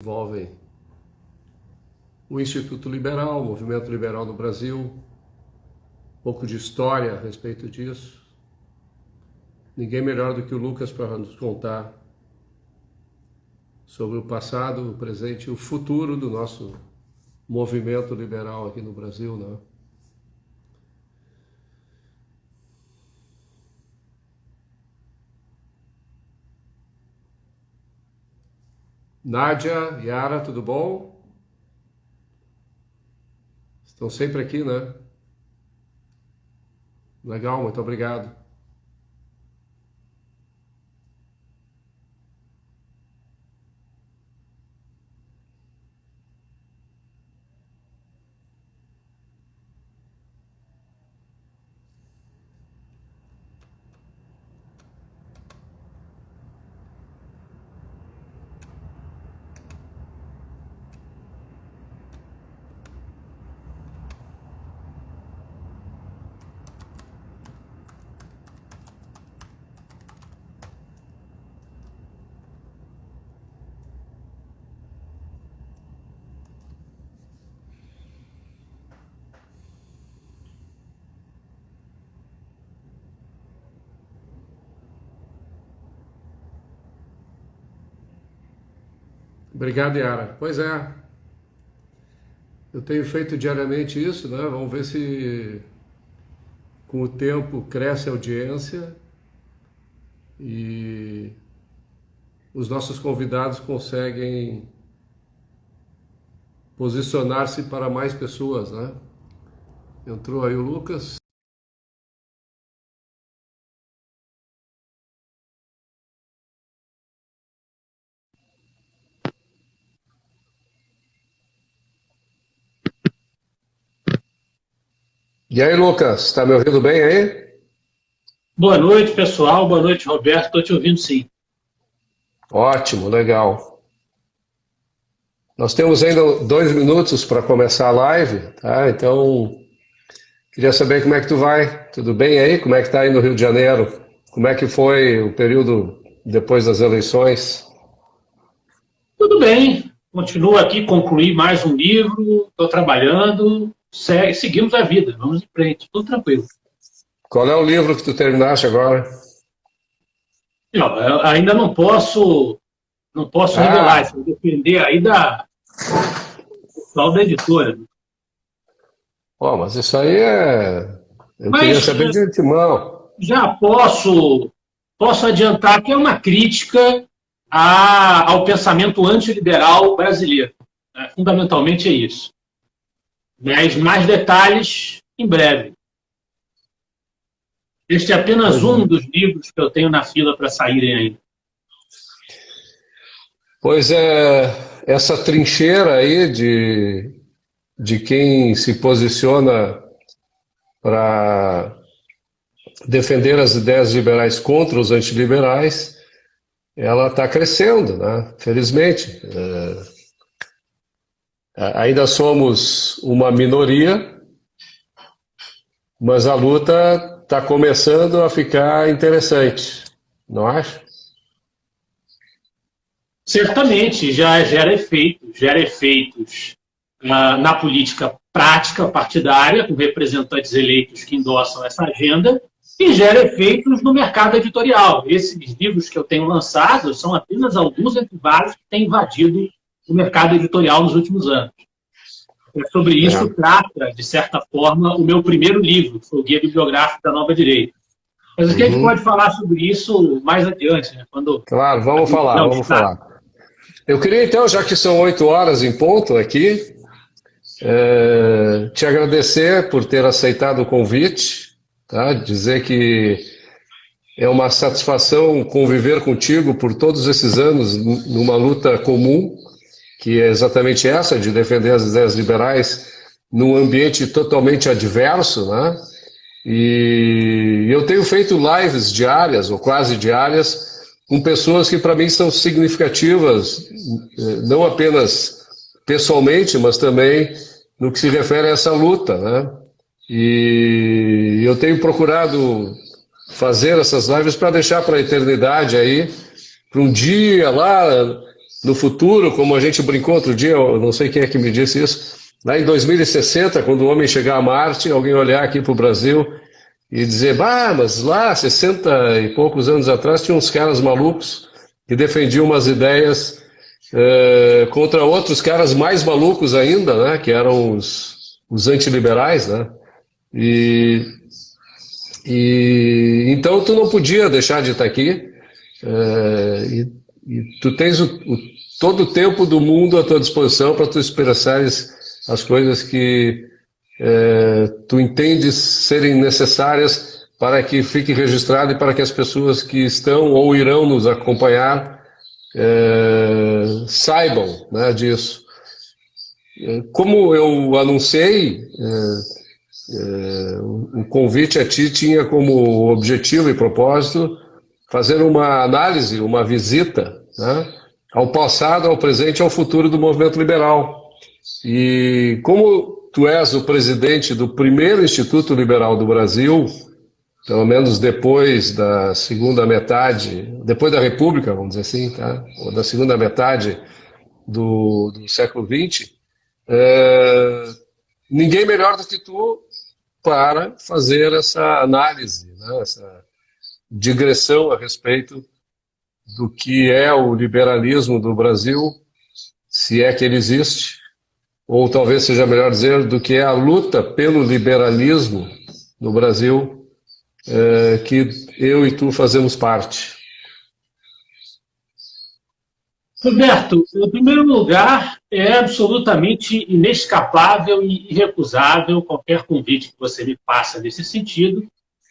Envolvem o Instituto Liberal, o Movimento Liberal no Brasil, um pouco de história a respeito disso. Ninguém melhor do que o Lucas para nos contar sobre o passado, o presente e o futuro do nosso movimento liberal aqui no Brasil, né? Nádia, Yara, tudo bom? Estão sempre aqui, né? Legal, muito obrigado. Obrigado, Yara. Pois é, eu tenho feito diariamente isso, né? Vamos ver se com o tempo cresce a audiência e os nossos convidados conseguem posicionar-se para mais pessoas, né? Entrou aí o Lucas. E aí, Lucas, está me ouvindo bem aí? Boa noite, pessoal. Boa noite, Roberto. Estou te ouvindo sim. Ótimo, legal. Nós temos ainda 2 minutos para começar a live, tá? Então, queria saber como é que tu vai. Tudo bem aí? Como é que tá aí no Rio de Janeiro? Como é que foi o período depois das eleições? Tudo bem. Continuo aqui, concluí mais um livro, estou trabalhando, seguimos a vida, vamos em frente, tudo tranquilo. Qual é o livro que tu terminaste agora? Não, eu ainda não posso revelar, Ah, isso vai depender aí da pessoal da editora. ó, mas isso aí é. Eu queria Mas saber de antemão. já posso adiantar que é uma crítica ao pensamento antiliberal brasileiro. Né? Fundamentalmente é isso. Mas mais detalhes em breve. Este é apenas Pois um é. dos livros que eu tenho na fila para saírem ainda. Pois é, essa trincheira aí de quem se posiciona para defender as ideias liberais contra os antiliberais, ela está crescendo, né? Felizmente. Ainda somos uma minoria, mas a luta está começando a ficar interessante, não acha? Certamente já gera efeitos na política prática partidária, com representantes eleitos que endossam essa agenda, e gera efeitos no mercado editorial. Esses livros que eu tenho lançado são apenas alguns entre vários que têm invadido o mercado editorial nos últimos anos. É sobre isso É. trata, de certa forma, o meu primeiro livro, que foi o Guia Bibliográfico da Nova Direita. Mas o que a gente pode Uhum. falar sobre isso mais adiante, né? Quando Claro, a vamos gente falar, tiver um vamos destaque. falar. Eu queria então, já que são 8 horas em ponto aqui, te agradecer por ter aceitado o convite, tá? Dizer que é uma satisfação conviver contigo por todos esses anos numa luta comum, que é exatamente essa, de defender as ideias liberais num ambiente totalmente adverso, né? E eu tenho feito lives diárias, ou quase diárias, com pessoas que para mim são significativas, não apenas pessoalmente, mas também no que se refere a essa luta, né? E eu tenho procurado fazer essas lives para deixar para a eternidade aí, para um dia lá no futuro, como a gente brincou outro dia, eu não sei quem é que me disse isso, lá em 2060, quando o homem chegar a Marte, alguém olhar aqui para o Brasil e dizer, mas lá, 60 e poucos anos atrás, tinha uns caras malucos que defendiam umas ideias contra outros caras mais malucos ainda, né, que eram os antiliberais, né, e então tu não podia deixar de estar aqui, e tu tens todo o tempo do mundo à tua disposição para tu expressares as coisas que tu entendes serem necessárias para que fique registrado e para que as pessoas que estão ou irão nos acompanhar saibam, né, disso. Como eu anunciei, o convite a ti tinha como objetivo e propósito fazer uma análise, uma visita, né, ao passado, ao presente e ao futuro do movimento liberal. E como tu és o presidente do primeiro Instituto Liberal do Brasil, pelo menos depois da segunda metade, depois da República, vamos dizer assim, tá? Ou da segunda metade do século XX, ninguém melhor do que tu para fazer essa análise, né? Essa digressão a respeito do que é o liberalismo do Brasil, se é que ele existe, ou talvez seja melhor dizer, do que é a luta pelo liberalismo no Brasil, que eu e tu fazemos parte. Roberto, em primeiro lugar, é absolutamente inescapável e irrecusável qualquer convite que você me faça nesse sentido,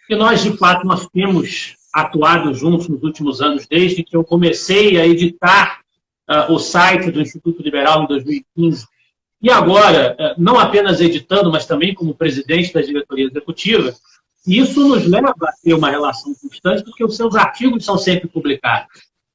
e nós, de fato, nós temos atuado juntos nos últimos anos, desde que eu comecei a editar o site do Instituto Liberal em 2015, e agora, não apenas editando, mas também como presidente da diretoria executiva. E isso nos leva a ter uma relação constante, porque os seus artigos são sempre publicados.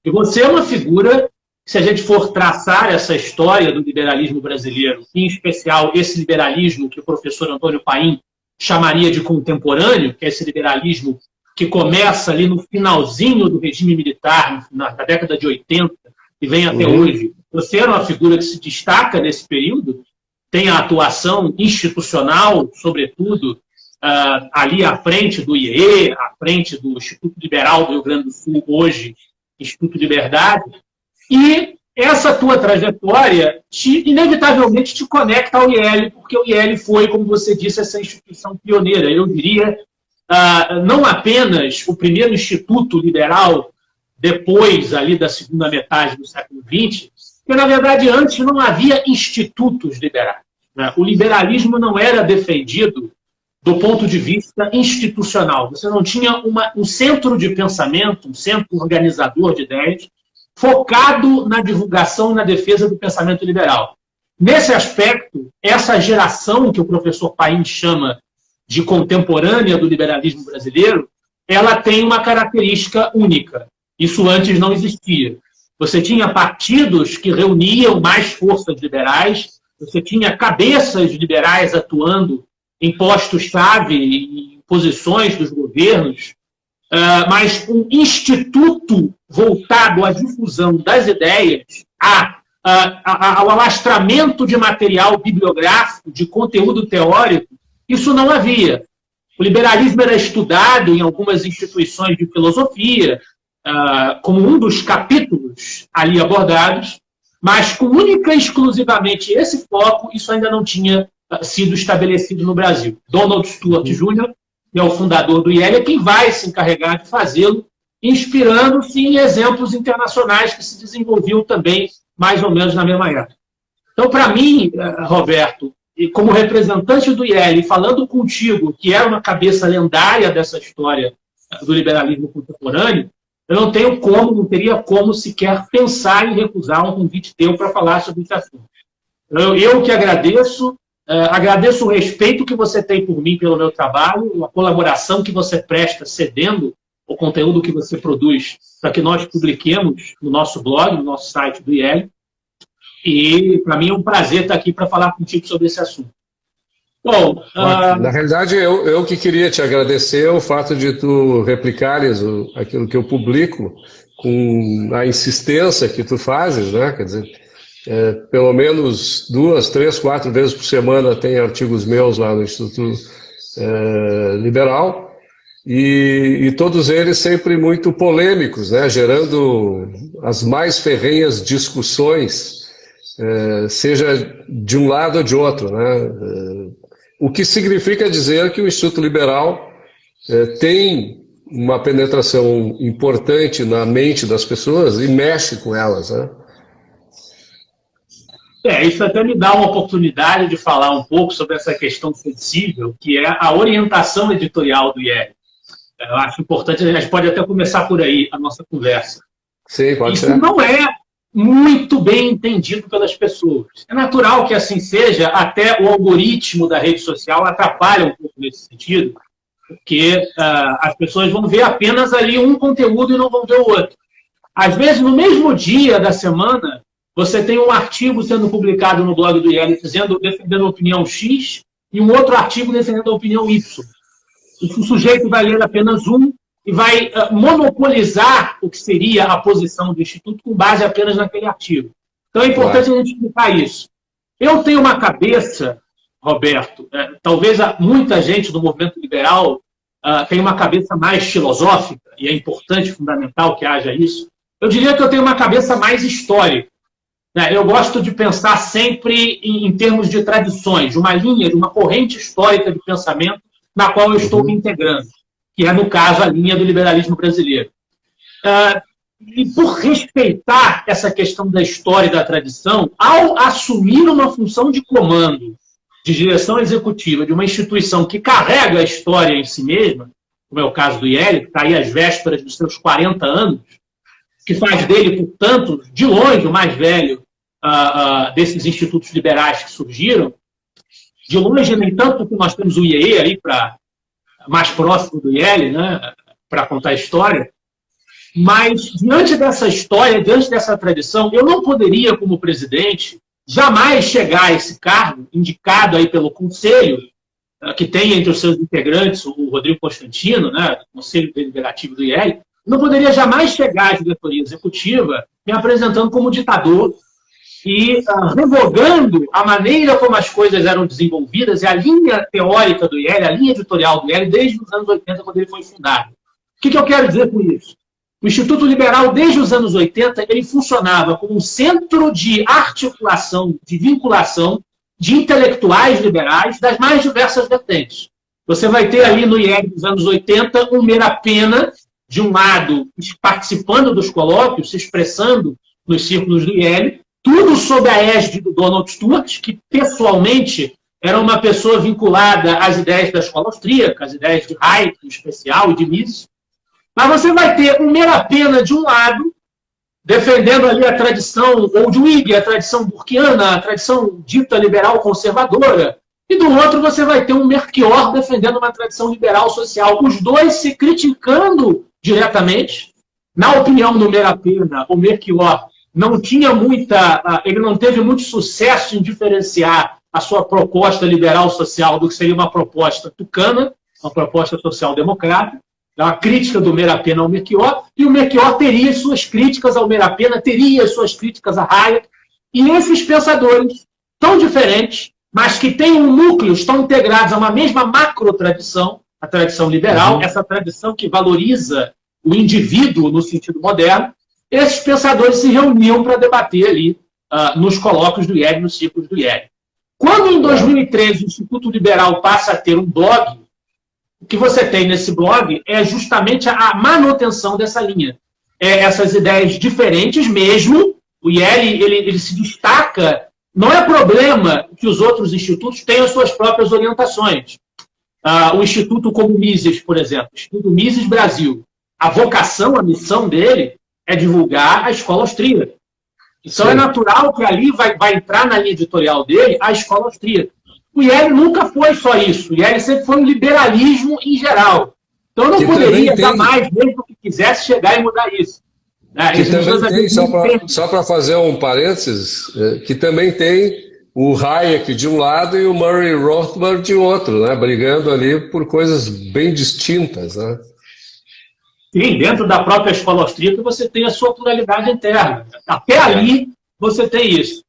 E você é uma figura, se a gente for traçar essa história do liberalismo brasileiro, em especial esse liberalismo que o professor Antônio Paim chamaria de contemporâneo, que é esse liberalismo que começa ali no finalzinho do regime militar, na década de 80, e vem até hoje. Você era uma figura que se destaca nesse período, tem a atuação institucional, sobretudo, ali à frente do IEE, à frente do Instituto Liberal do Rio Grande do Sul, hoje Instituto Liberdade, e essa tua trajetória inevitavelmente te conecta ao IEL, porque o IEL foi, como você disse, essa instituição pioneira. Eu diria, não apenas o primeiro instituto liberal depois ali da segunda metade do século XX, porque, na verdade, antes não havia institutos liberais, né? O liberalismo não era defendido do ponto de vista institucional. Você não tinha um centro de pensamento, um centro organizador de ideias, focado na divulgação e na defesa do pensamento liberal. Nesse aspecto, essa geração que o professor Paim chama de contemporânea do liberalismo brasileiro, ela tem uma característica única. Isso antes não existia. Você tinha partidos que reuniam mais forças liberais, você tinha cabeças liberais atuando em postos-chave, em posições dos governos, mas um instituto voltado à difusão das ideias, ao alastramento de material bibliográfico, de conteúdo teórico, isso não havia. O liberalismo era estudado em algumas instituições de filosofia, como um dos capítulos ali abordados, mas com única e exclusivamente esse foco, isso ainda não tinha sido estabelecido no Brasil. Donald Stuart Jr., que é o fundador do IEL, é quem vai se encarregar de fazê-lo, inspirando-se em exemplos internacionais que se desenvolviam também mais ou menos na mesma época. Então, para mim, Roberto, e como representante do IEL, e falando contigo, que era uma cabeça lendária dessa história do liberalismo contemporâneo, eu não teria como sequer pensar em recusar um convite teu para falar sobre esse assunto. Eu que agradeço, agradeço o respeito que você tem por mim, pelo meu trabalho, a colaboração que você presta cedendo o conteúdo que você produz para que nós publiquemos no nosso blog, no nosso site do IEL. E para mim é um prazer estar aqui para falar contigo sobre esse assunto. Bom, na realidade, eu que queria te agradecer o fato de tu replicares aquilo que eu publico com a insistência que tu fazes, né? Quer dizer, pelo menos 2, 3, 4 vezes por semana tem artigos meus lá no Instituto Liberal, e todos eles sempre muito polêmicos, né? Gerando as mais ferrenhas discussões, seja de um lado ou de outro, né? O que significa dizer que o Instituto Liberal tem uma penetração importante na mente das pessoas e mexe com elas, né? Isso até me dá uma oportunidade de falar um pouco sobre essa questão sensível, que é a orientação editorial do IEL. Eu acho importante, a gente pode até começar por aí a nossa conversa. Sim, pode ser. Isso não é muito bem entendido pelas pessoas. É natural que assim seja, até o algoritmo da rede social atrapalha um pouco nesse sentido, porque as pessoas vão ver apenas ali um conteúdo e não vão ver o outro. Às vezes, no mesmo dia da semana, você tem um artigo sendo publicado no blog do IEL defendendo a opinião X e um outro artigo defendendo a opinião Y. O sujeito vai ler apenas um e vai monopolizar o que seria a posição do Instituto com base apenas naquele artigo. Então é importante a gente explicar isso. Eu tenho uma cabeça, Roberto, talvez muita gente do movimento liberal tenha uma cabeça mais filosófica, e é importante, fundamental que haja isso. Eu diria que eu tenho uma cabeça mais histórica. Eu gosto de pensar sempre em termos de tradições, de uma linha, de uma corrente histórica de pensamento na qual eu estou me integrando, que é, no caso, a linha do liberalismo brasileiro. E por respeitar essa questão da história e da tradição, ao assumir uma função de comando, de direção executiva de uma instituição que carrega a história em si mesma, como é o caso do IEL, que está aí às vésperas dos seus 40 anos, que faz dele, portanto, de longe o mais velho desses institutos liberais que surgiram, de longe, nem tanto que nós temos o IEE aí mais próximo do IEL, né, para contar a história, mas diante dessa história, diante dessa tradição, eu não poderia, como presidente, jamais chegar a esse cargo, indicado aí pelo Conselho, que tem entre os seus integrantes o Rodrigo Constantino, né, do Conselho Deliberativo do IEL, não poderia jamais chegar à diretoria executiva me apresentando como ditador e revogando a maneira como as coisas eram desenvolvidas e a linha teórica do IEL, a linha editorial do IEL, desde os anos 80, quando ele foi fundado. O que eu quero dizer com isso? O Instituto Liberal, desde os anos 80, ele funcionava como um centro de articulação, de vinculação de intelectuais liberais das mais diversas vertentes. Você vai ter ali no IEL dos anos 80 um Meira Pena, de um lado, participando dos colóquios, se expressando nos círculos do IEL, tudo sob a égide do Donald Stewart, que pessoalmente era uma pessoa vinculada às ideias da escola austríaca, às ideias de Hayek, em especial, e de Mises. Mas você vai ter um Meira Pena de um lado, defendendo ali a tradição Oldwig, a tradição burkiana, a tradição dita liberal conservadora, e do outro você vai ter um Melchior defendendo uma tradição liberal social. Os dois se criticando diretamente. Na opinião do Meira Pena, o Melchior ele não teve muito sucesso em diferenciar a sua proposta liberal social do que seria uma proposta tucana, uma proposta social-democrata. É uma crítica do Meira Pena ao Melchior, e o Melchior teria suas críticas ao Meira Pena, teria suas críticas a Hayek, e esses pensadores tão diferentes, mas que têm um núcleo, estão integrados a uma mesma macro-tradição, a tradição liberal, essa tradição que valoriza o indivíduo no sentido moderno. Esses pensadores se reuniam para debater ali nos colóquios do IEL, nos círculos do IEL. Quando, em 2013, o Instituto Liberal passa a ter um blog, o que você tem nesse blog é justamente a manutenção dessa linha. Essas ideias diferentes mesmo. O IEL ele se destaca. Não é problema que os outros institutos tenham suas próprias orientações. O Instituto como Mises, por exemplo, o Instituto Mises Brasil, a vocação, a missão dele é divulgar a escola austríaca. Então é natural que ali vai entrar na linha editorial dele a escola austríaca. O IEL nunca foi só isso. O IEL sempre foi um liberalismo em geral. Então eu não poderia jamais, mesmo que quisesse, chegar e mudar isso. Que também tem, só para fazer um parênteses, que também tem o Hayek de um lado e o Murray Rothbard de outro, né, brigando ali por coisas bem distintas, né? Sim, dentro da própria escola austríaca você tem a sua pluralidade interna. Até ali você tem isso.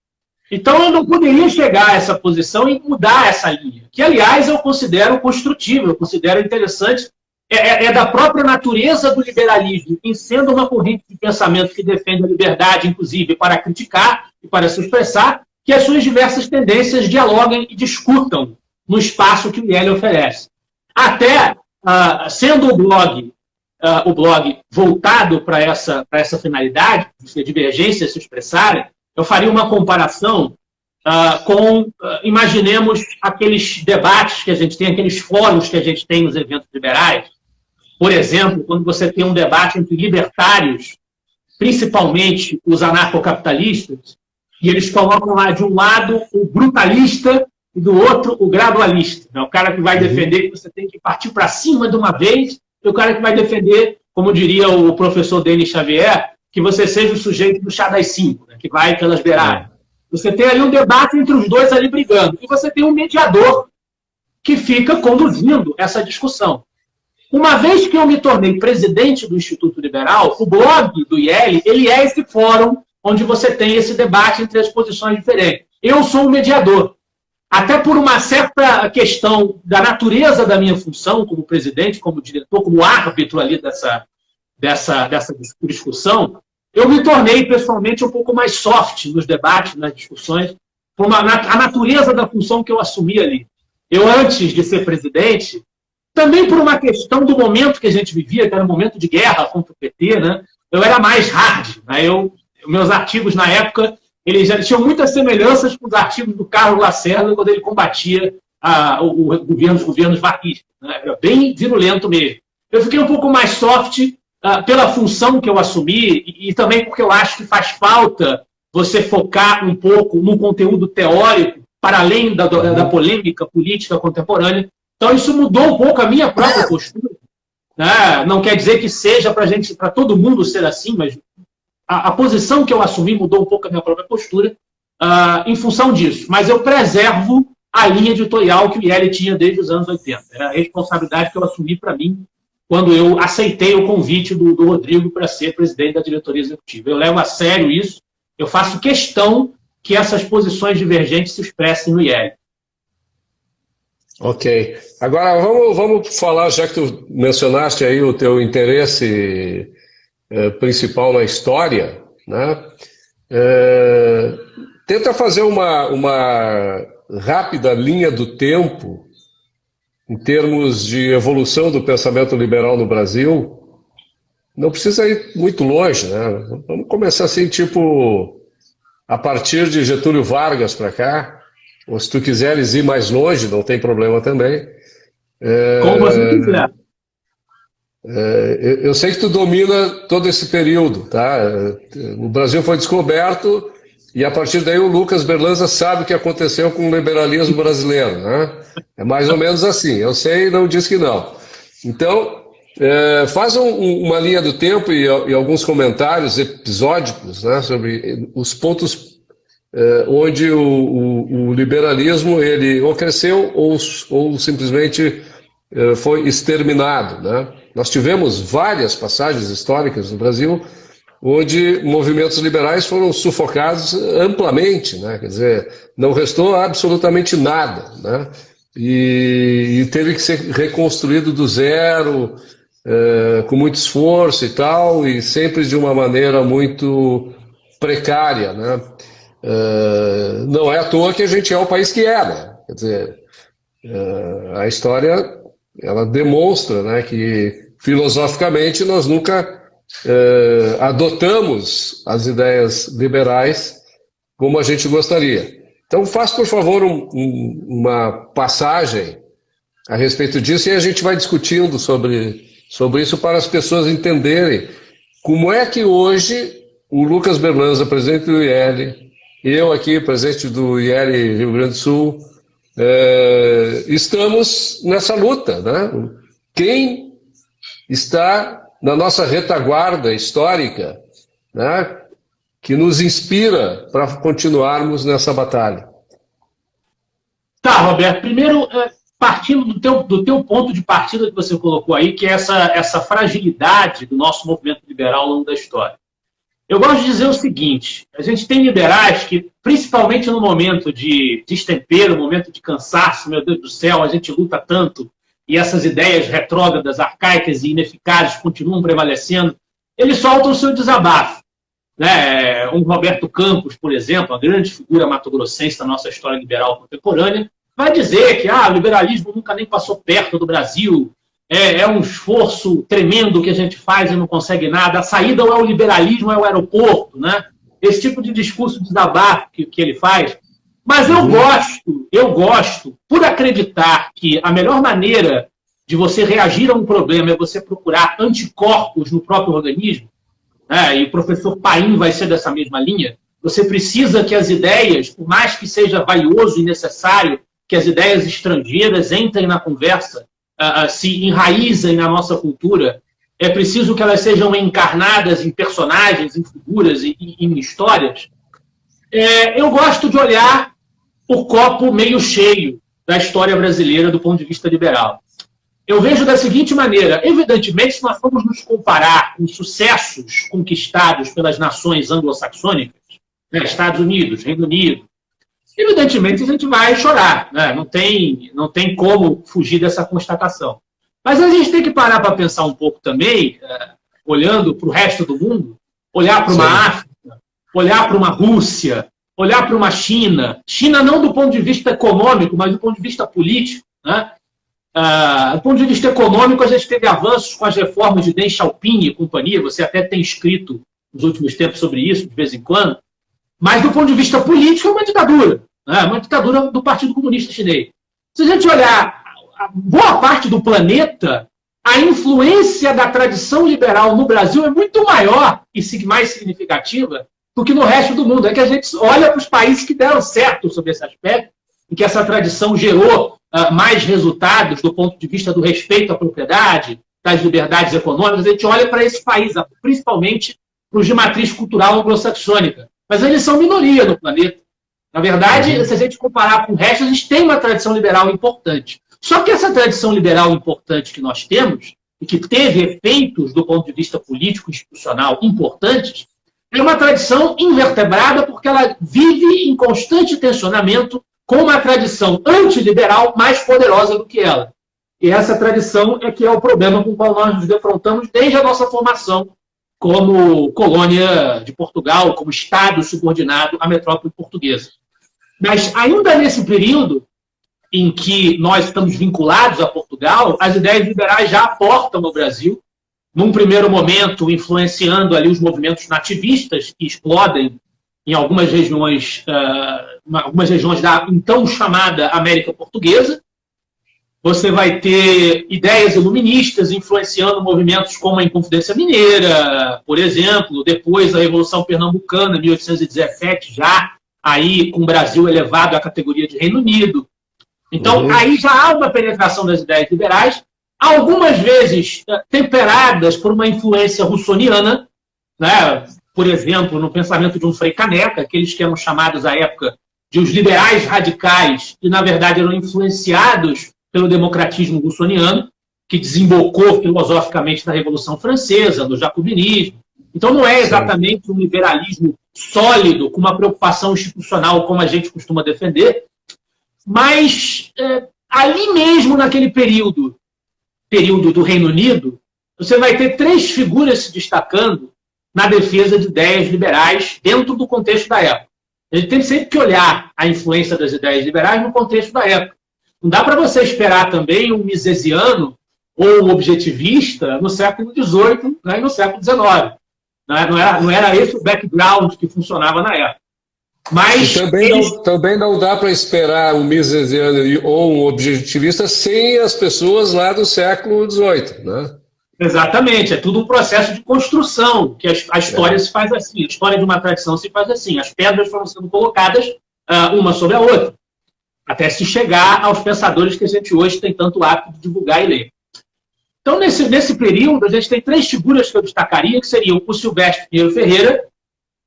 Então eu não poderia chegar a essa posição e mudar essa linha, que, aliás, eu considero construtiva, eu considero interessante. É da própria natureza do liberalismo, em sendo uma corrente de pensamento que defende a liberdade, inclusive, para criticar e para se expressar, que as suas diversas tendências dialoguem e discutam no espaço que o IEL oferece. Até sendo o blog voltado para essa finalidade, se a divergência se expressarem, eu faria uma comparação imaginemos aqueles debates que a gente tem, aqueles fóruns que a gente tem nos eventos liberais. Por exemplo, quando você tem um debate entre libertários, principalmente os anarcocapitalistas, e eles colocam lá de um lado o brutalista e do outro o gradualista. O cara que vai defender que você tem que partir para cima de uma vez, e o cara que vai defender, como diria o professor Denis Xavier, que você seja o sujeito do chá das 5, né, que vai pelas beiradas. Você tem ali um debate entre os dois ali brigando, e você tem um mediador que fica conduzindo essa discussão. Uma vez que eu me tornei presidente do Instituto Liberal, o blog do IEL, ele é esse fórum onde você tem esse debate entre as posições diferentes. Eu sou o mediador. Até por uma certa questão da natureza da minha função como presidente, como diretor, como árbitro ali dessa discussão, eu me tornei, pessoalmente, um pouco mais soft nos debates, nas discussões, por a natureza da função que eu assumi ali. Eu, antes de ser presidente, também por uma questão do momento que a gente vivia, que era um momento de guerra contra o PT, né? Eu era mais hard. Né? Meus artigos, na época, eles já tinham muitas semelhanças com os artigos do Carlos Lacerda, quando ele combatia os governos varguistas. Né? Era bem virulento mesmo. Eu fiquei um pouco mais soft pela função que eu assumi e também porque eu acho que faz falta você focar um pouco no conteúdo teórico, para além da polêmica política contemporânea. Então, isso mudou um pouco a minha própria postura. Né? Não quer dizer que seja para todo mundo ser assim, mas a posição que eu assumi mudou um pouco a minha própria postura em função disso. Mas eu preservo a linha editorial que o IEL tinha desde os anos 80. Era a responsabilidade que eu assumi para mim quando eu aceitei o convite do Rodrigo para ser presidente da diretoria executiva. Eu levo a sério isso. Eu faço questão que essas posições divergentes se expressem no IEL. Ok. Agora, vamos falar, já que tu mencionaste aí o teu interesse principal na história, né? Tenta fazer uma rápida linha do tempo em termos de evolução do pensamento liberal no Brasil. Não precisa ir muito longe, né? Vamos começar assim, tipo, a partir de Getúlio Vargas para cá. Ou se tu quiseres ir mais longe, não tem problema também. Como você quiser. Eu sei que tu domina todo esse período, tá? O Brasil foi descoberto e a partir daí o Lucas Berlanza sabe o que aconteceu com o liberalismo brasileiro, né? É mais ou menos assim. Eu sei, não diz que não. Então, faz uma linha do tempo e alguns comentários episódicos, né, sobre os pontos onde o liberalismo ele ou cresceu ou simplesmente foi exterminado, né? Nós tivemos várias passagens históricas no Brasil onde movimentos liberais foram sufocados amplamente, né? Quer dizer, não restou absolutamente nada, né? E teve que ser reconstruído do zero, com muito esforço e tal, e sempre de uma maneira muito precária, né? Não é à toa que a gente é o país que é, né? Quer dizer, a história ela demonstra, né, que filosoficamente nós nunca adotamos as ideias liberais como a gente gostaria. Então faz, por favor, uma passagem a respeito disso e a gente vai discutindo sobre isso para as pessoas entenderem como é que hoje o Lucas Berlanza, presidente do IEL, eu aqui, presidente do IEL Rio Grande do Sul, estamos nessa luta, né? Quem está na nossa retaguarda histórica, né, que nos inspira para continuarmos nessa batalha? Tá, Roberto. Primeiro, partindo do teu ponto de partida que você colocou aí, que é essa fragilidade do nosso movimento liberal ao longo da história. Eu gosto de dizer o seguinte, a gente tem liberais que, principalmente no momento de destempero, no momento de cansaço, meu Deus do céu, a gente luta tanto, e essas ideias retrógradas, arcaicas e ineficazes continuam prevalecendo, eles soltam o seu desabafo. Né? Um Roberto Campos, por exemplo, a grande figura mato-grossense da nossa história liberal contemporânea, vai dizer que o liberalismo nunca nem passou perto do Brasil, é um esforço tremendo que a gente faz e não consegue nada, a saída ou é o liberalismo ou é o aeroporto, né? Esse tipo de discurso de desabafo que ele faz. Mas eu gosto, por acreditar que a melhor maneira de você reagir a um problema é você procurar anticorpos no próprio organismo, né? E o professor Paim vai ser dessa mesma linha. Você precisa que as ideias, por mais que seja valioso e necessário, que as ideias estrangeiras entrem na conversa, se enraizem na nossa cultura, é preciso que elas sejam encarnadas em personagens, em figuras, em histórias. Eu gosto de olhar o copo meio cheio da história brasileira do ponto de vista liberal. Eu vejo da seguinte maneira, evidentemente, se nós formos nos comparar com sucessos conquistados pelas nações anglo-saxônicas, né, Estados Unidos, Reino Unido, evidentemente a gente vai chorar, né? Não tem como fugir dessa constatação. Mas a gente tem que parar para pensar um pouco também, olhando para o resto do mundo, olhar para uma África, olhar para uma Rússia, olhar para uma China. China não do ponto de vista econômico, mas do ponto de vista político. Né? Do ponto de vista econômico, a gente teve avanços com as reformas de Deng Xiaoping e companhia, você até tem escrito nos últimos tempos sobre isso, de vez em quando. Mas, do ponto de vista político, é uma ditadura. Né? Uma ditadura do Partido Comunista Chinês. Se a gente olhar a boa parte do planeta, a influência da tradição liberal no Brasil é muito maior e mais significativa do que no resto do mundo. É que a gente olha para os países que deram certo sobre esse aspecto, e que essa tradição gerou mais resultados do ponto de vista do respeito à propriedade, das liberdades econômicas. A gente olha para esses países, principalmente para os de matriz cultural anglo-saxônica. Mas eles são minoria no planeta. Na verdade, se a gente comparar com o resto, a gente tem uma tradição liberal importante. Só que essa tradição liberal importante que nós temos, e que teve efeitos do ponto de vista político e institucional importantes, é uma tradição invertebrada porque ela vive em constante tensionamento com uma tradição antiliberal mais poderosa do que ela. E essa tradição é que é o problema com o qual nós nos defrontamos desde a nossa formação como colônia de Portugal, como Estado subordinado à metrópole portuguesa. Mas ainda nesse período em que nós estamos vinculados a Portugal, as ideias liberais já aportam no Brasil, num primeiro momento influenciando ali os movimentos nativistas que explodem em algumas regiões da então chamada América Portuguesa. Você vai ter ideias iluministas influenciando movimentos como a Inconfidência Mineira, por exemplo, depois a Revolução Pernambucana, 1817, já aí com o Brasil elevado à categoria de Reino Unido. Então, aí já há uma penetração das ideias liberais, algumas vezes temperadas por uma influência russoniana, né? Por exemplo, no pensamento de um Frei Caneca, aqueles que eram chamados à época de os liberais radicais, e na verdade eram influenciados pelo democratismo russoniano, que desembocou filosoficamente na Revolução Francesa, no jacobinismo. Então não é exatamente um liberalismo sólido, com uma preocupação institucional, como a gente costuma defender, mas ali mesmo, naquele período do Reino Unido, você vai ter três figuras se destacando na defesa de ideias liberais dentro do contexto da época. A gente tem sempre que olhar a influência das ideias liberais no contexto da época. Não dá para você esperar também um misesiano ou um objetivista no século XVIII, né, e no século XIX. Não era esse o background que funcionava na época. Mas também não dá para esperar um misesiano ou um objetivista sem as pessoas lá do século XVIII. Né? Exatamente, é tudo um processo de construção, que a história se faz assim, a história de uma tradição se faz assim, as pedras foram sendo colocadas uma sobre a outra, até se chegar aos pensadores que a gente hoje tem tanto hábito de divulgar e ler. Então, nesse período, a gente tem três figuras que eu destacaria, que seriam o Silvestre Pinheiro Ferreira,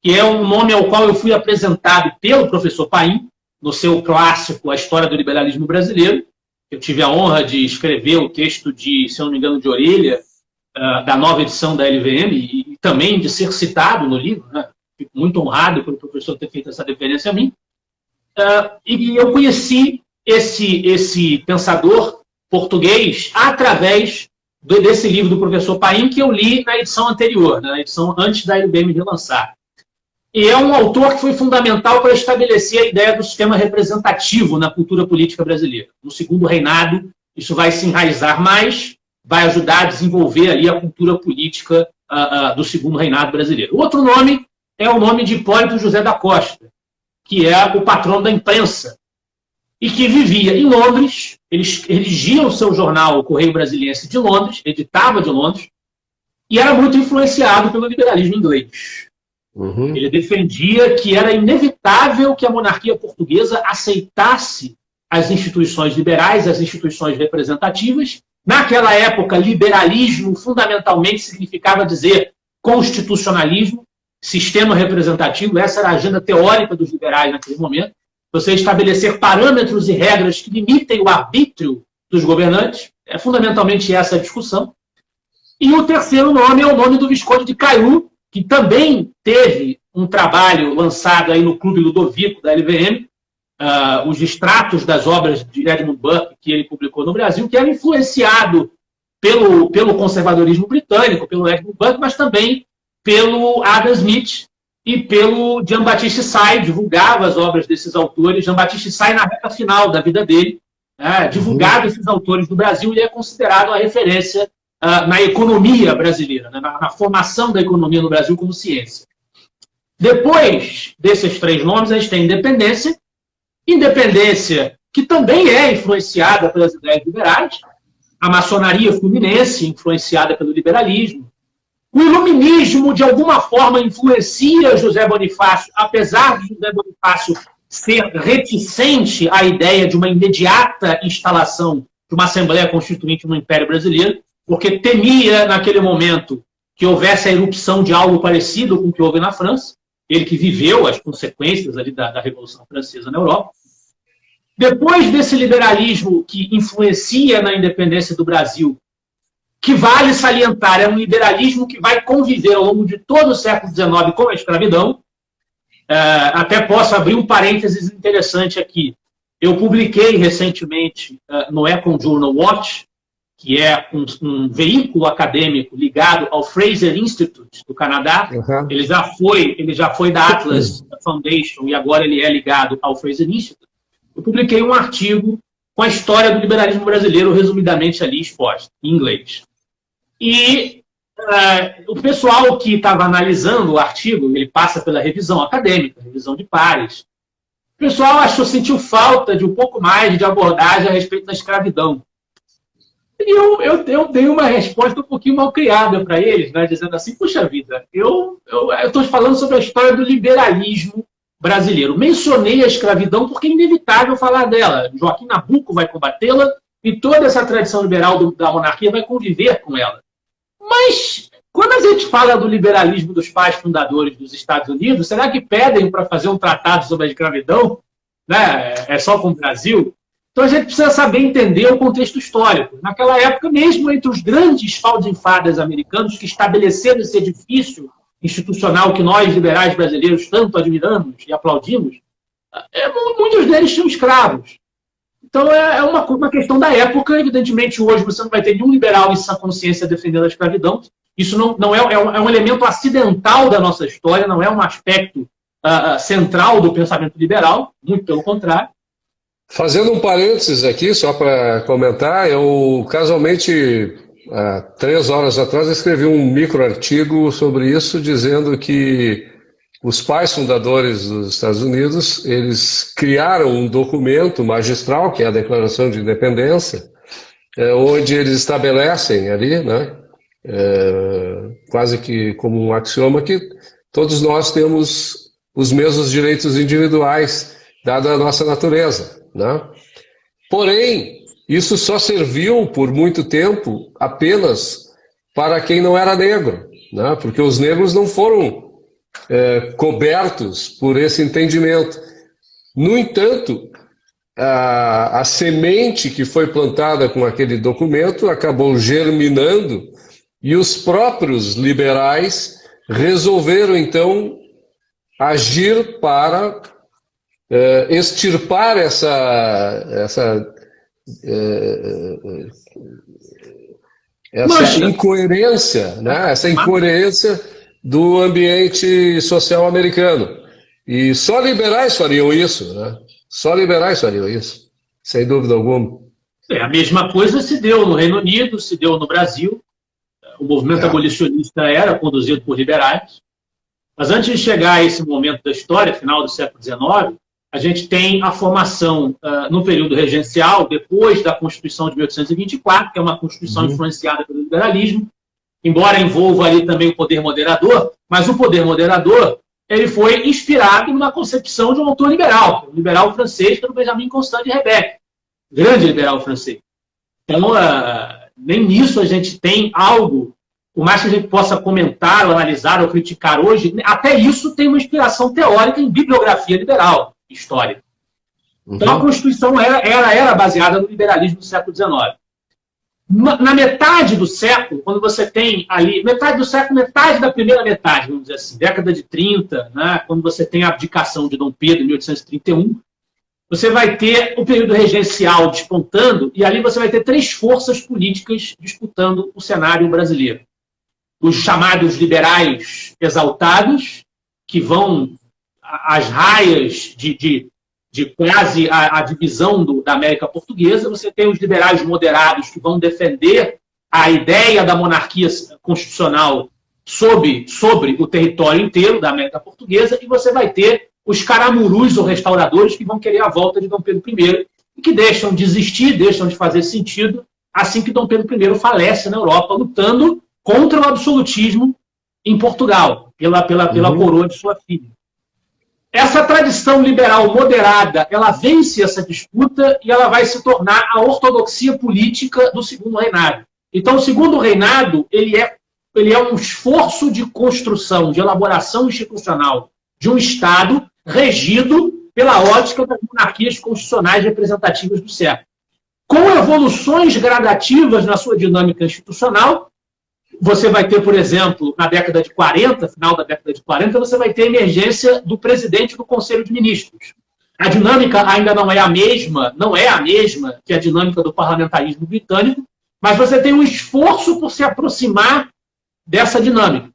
que é um nome ao qual eu fui apresentado pelo professor Paim, no seu clássico A História do Liberalismo Brasileiro, Eu tive a honra de escrever o texto de, se eu não me engano, de orelha, da nova edição da LVM, e também de ser citado no livro, né? Fico muito honrado pelo professor ter feito essa referência a mim. E eu conheci esse pensador português através desse livro do professor Paim, que eu li na edição anterior, na edição antes da LBM relançar. E é um autor que foi fundamental para estabelecer a ideia do sistema representativo na cultura política brasileira. No segundo reinado, isso vai se enraizar mais, vai ajudar a desenvolver ali a cultura política do segundo reinado brasileiro. O outro nome é o nome de Hipólito José da Costa, que é o patrono da imprensa, e que vivia em Londres. Ele redigia o seu jornal, o Correio Brasiliense, de Londres, editava de Londres, e era muito influenciado pelo liberalismo inglês. Uhum. Ele defendia que era inevitável que a monarquia portuguesa aceitasse as instituições liberais, as instituições representativas. Naquela época, liberalismo fundamentalmente significava dizer constitucionalismo, sistema representativo. Essa era a agenda teórica dos liberais naquele momento. Você estabelecer parâmetros e regras que limitem o arbítrio dos governantes. É fundamentalmente essa a discussão. E o terceiro nome é o nome do Visconde de Caylus, que também teve um trabalho lançado aí no Clube Ludovico da LVM, os extratos das obras de Edmund Burke que ele publicou no Brasil, que era influenciado pelo conservadorismo britânico, pelo Edmund Burke, mas também pelo Adam Smith e pelo Jean-Baptiste Say. Divulgava as obras desses autores. Jean-Baptiste Say, na reta final da vida dele, divulgava esses autores no Brasil, e é considerado a referência na economia brasileira, né, na formação da economia no Brasil como ciência. Depois desses três nomes, a gente tem Independência. Independência que também é influenciada pelas ideias liberais, a maçonaria fluminense, influenciada pelo liberalismo. O iluminismo, de alguma forma, influencia José Bonifácio, apesar de José Bonifácio ser reticente à ideia de uma imediata instalação de uma Assembleia Constituinte no Império Brasileiro, porque temia, naquele momento, que houvesse a erupção de algo parecido com o que houve na França, ele que viveu as consequências ali da Revolução Francesa na Europa. Depois desse liberalismo que influencia na independência do Brasil, que vale salientar, é um liberalismo que vai conviver ao longo de todo o século XIX com a escravidão. Até posso abrir um parênteses interessante aqui. Eu publiquei recentemente no Econ Journal Watch, que é um veículo acadêmico ligado ao Fraser Institute do Canadá. Uhum. Ele já foi da Atlas Foundation e agora ele é ligado ao Fraser Institute. Eu publiquei um artigo com a história do liberalismo brasileiro, resumidamente ali exposta, em inglês. E o pessoal que estava analisando o artigo, ele passa pela revisão acadêmica, revisão de pares. O pessoal sentiu falta de um pouco mais de abordagem a respeito da escravidão. E eu dei uma resposta um pouquinho mal criada para eles, né, dizendo assim, puxa vida, eu estou falando sobre a história do liberalismo brasileiro. Mencionei a escravidão porque é inevitável falar dela. Joaquim Nabuco vai combatê-la e toda essa tradição liberal da monarquia vai conviver com ela. Mas, quando a gente fala do liberalismo dos pais fundadores dos Estados Unidos, será que pedem para fazer um tratado sobre a escravidão? Né? É só com o Brasil? Então a gente precisa saber entender o contexto histórico. Naquela época, mesmo entre os grandes founding-fathers americanos que estabeleceram esse edifício institucional que nós, liberais brasileiros, tanto admiramos e aplaudimos, muitos deles tinham escravos. Então é uma questão da época. Evidentemente, hoje você não vai ter nenhum liberal em sã consciência defendendo a escravidão. Isso não é um elemento acidental da nossa história, não é um aspecto central do pensamento liberal, muito pelo contrário. Fazendo um parênteses aqui, só para comentar, eu casualmente, há 3 horas atrás, escrevi um microartigo sobre isso, dizendo que os pais fundadores dos Estados Unidos, eles criaram um documento magistral, que é a Declaração de Independência, onde eles estabelecem ali, né, quase que como um axioma, que todos nós temos os mesmos direitos individuais, dada a nossa natureza. Né? Porém, isso só serviu por muito tempo apenas para quem não era negro, né? Porque os negros não foram cobertos por esse entendimento. No entanto, a semente que foi plantada com aquele documento acabou germinando e os próprios liberais resolveram, então, agir para extirpar essa incoerência, né? Essa incoerência do ambiente social americano. E só liberais fariam isso, né? Só liberais fariam isso, sem dúvida alguma. A mesma coisa se deu no Reino Unido, se deu no Brasil. O movimento abolicionista era conduzido por liberais. Mas antes de chegar a esse momento da história, final do século XIX, a gente tem a formação no período regencial, depois da Constituição de 1824, que é uma Constituição influenciada pelo liberalismo, embora envolva ali também o poder moderador, mas o poder moderador ele foi inspirado numa concepção de um autor liberal, um liberal francês, que era o Benjamin Constant de Rebecque, grande liberal francês. Então, nem nisso a gente tem algo, por mais que a gente possa comentar, ou analisar ou criticar hoje, até isso tem uma inspiração teórica em bibliografia liberal, histórica. Então, a Constituição era baseada no liberalismo do século XIX. Na metade do século, quando você tem ali, metade do século, metade da primeira metade, vamos dizer assim, década de 30, né, quando você tem a abdicação de Dom Pedro em 1831, você vai ter o período regencial despontando, e ali você vai ter três forças políticas disputando o cenário brasileiro. Os chamados liberais exaltados, que vão às raias de quase a divisão da América Portuguesa. Você tem os liberais moderados, que vão defender a ideia da monarquia constitucional sobre o território inteiro da América Portuguesa, e você vai ter os caramurus ou restauradores que vão querer a volta de Dom Pedro I e que deixam de existir, deixam de fazer sentido assim que Dom Pedro I falece na Europa, lutando contra o absolutismo em Portugal, pela coroa de sua filha. Essa tradição liberal moderada, ela vence essa disputa e ela vai se tornar a ortodoxia política do Segundo Reinado. Então, o Segundo Reinado, ele é um esforço de construção, de elaboração institucional de um Estado regido pela ótica das monarquias constitucionais representativas do século. Com evoluções gradativas na sua dinâmica institucional, você vai ter, por exemplo, na década de 40, final da década de 40, você vai ter a emergência do presidente do Conselho de Ministros. A dinâmica ainda não é a mesma que a dinâmica do parlamentarismo britânico, mas você tem um esforço por se aproximar dessa dinâmica.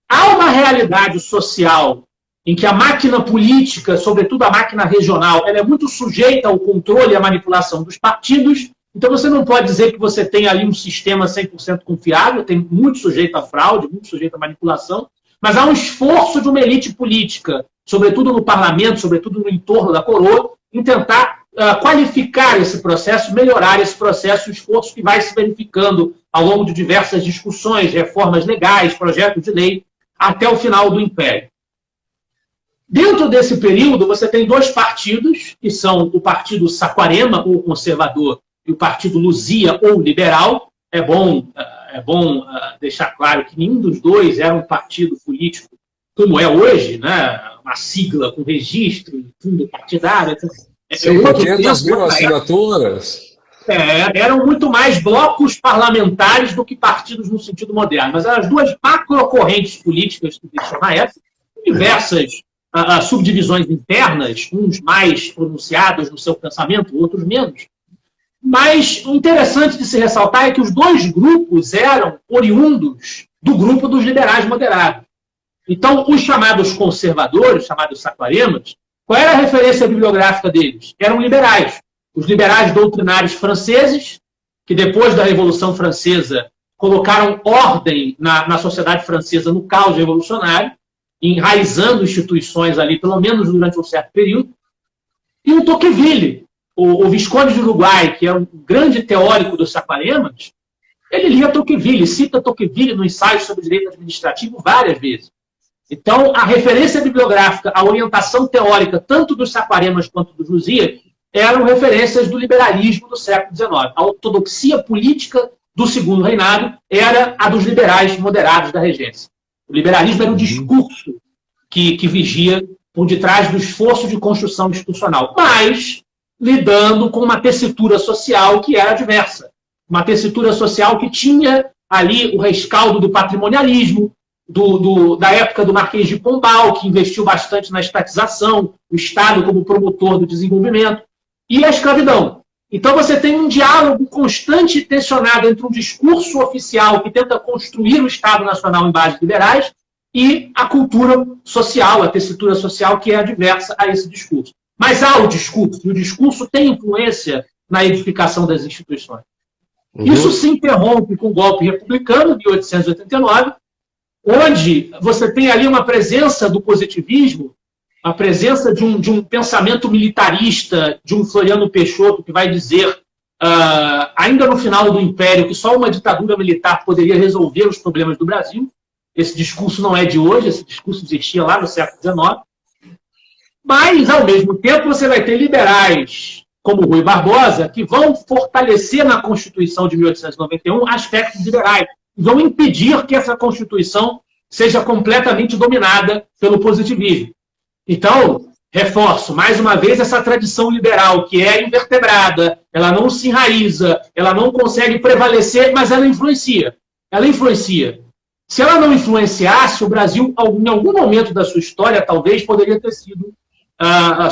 Há uma realidade social em que a máquina política, sobretudo a máquina regional, ela é muito sujeita ao controle e à manipulação dos partidos. Então, você não pode dizer que você tem ali um sistema 100% confiável, tem muito sujeito a fraude, muito sujeito a manipulação, mas há um esforço de uma elite política, sobretudo no parlamento, sobretudo no entorno da coroa, em tentar qualificar esse processo, melhorar esse processo, o esforço que vai se verificando ao longo de diversas discussões, reformas legais, projetos de lei, até o final do Império. Dentro desse período, você tem dois partidos, que são o Partido Saquarema, ou conservador, e o Partido Luzia, ou liberal. É bom deixar claro que nenhum dos dois era um partido político como é hoje, né? Uma sigla com registro, fundo partidário. 500 mil assinaturas. Eram muito mais blocos parlamentares do que partidos no sentido moderno. Mas eram as duas macrocorrentes políticas que existiam na época, diversas subdivisões internas, uns mais pronunciados no seu pensamento, outros menos. Mas o interessante de se ressaltar é que os dois grupos eram oriundos do grupo dos liberais moderados. Então, os chamados conservadores, chamados saquaremas, qual era a referência bibliográfica deles? Eram liberais. Os liberais doutrinários franceses, que depois da Revolução Francesa colocaram ordem na sociedade francesa no caos revolucionário, enraizando instituições ali, pelo menos durante um certo período, e o Tocqueville, o Visconde de Uruguai, que é um grande teórico dos saquaremas, ele lia Tocqueville, cita Tocqueville no ensaio sobre direito administrativo várias vezes. Então, a referência bibliográfica, a orientação teórica, tanto dos saquaremas quanto dos Luzia, eram referências do liberalismo do século XIX. A ortodoxia política do Segundo Reinado era a dos liberais moderados da regência. O liberalismo era o discurso que vigia por detrás do esforço de construção institucional. Mas lidando com uma tessitura social que era diversa. Uma tessitura social que tinha ali o rescaldo do patrimonialismo, da época do Marquês de Pombal, que investiu bastante na estatização, o Estado como promotor do desenvolvimento, e a escravidão. Então você tem um diálogo constante e tensionado entre um discurso oficial que tenta construir o Estado Nacional em bases liberais e a cultura social, a tessitura social que é adversa a esse discurso. Mas há o discurso, e o discurso tem influência na edificação das instituições. Isso se interrompe com o golpe republicano, de 1889, onde você tem ali uma presença do positivismo, a presença de um pensamento militarista, de um Floriano Peixoto, que vai dizer, ainda no final do Império, que só uma ditadura militar poderia resolver os problemas do Brasil. Esse discurso não é de hoje, esse discurso existia lá no século XIX. Mas, ao mesmo tempo, você vai ter liberais como Rui Barbosa, que vão fortalecer na Constituição de 1891 aspectos liberais, vão impedir que essa Constituição seja completamente dominada pelo positivismo. Então, reforço, mais uma vez, essa tradição liberal, que é invertebrada, ela não se enraiza, ela não consegue prevalecer, mas ela influencia. Ela influencia. Se ela não influenciasse, o Brasil, em algum momento da sua história, talvez poderia ter sido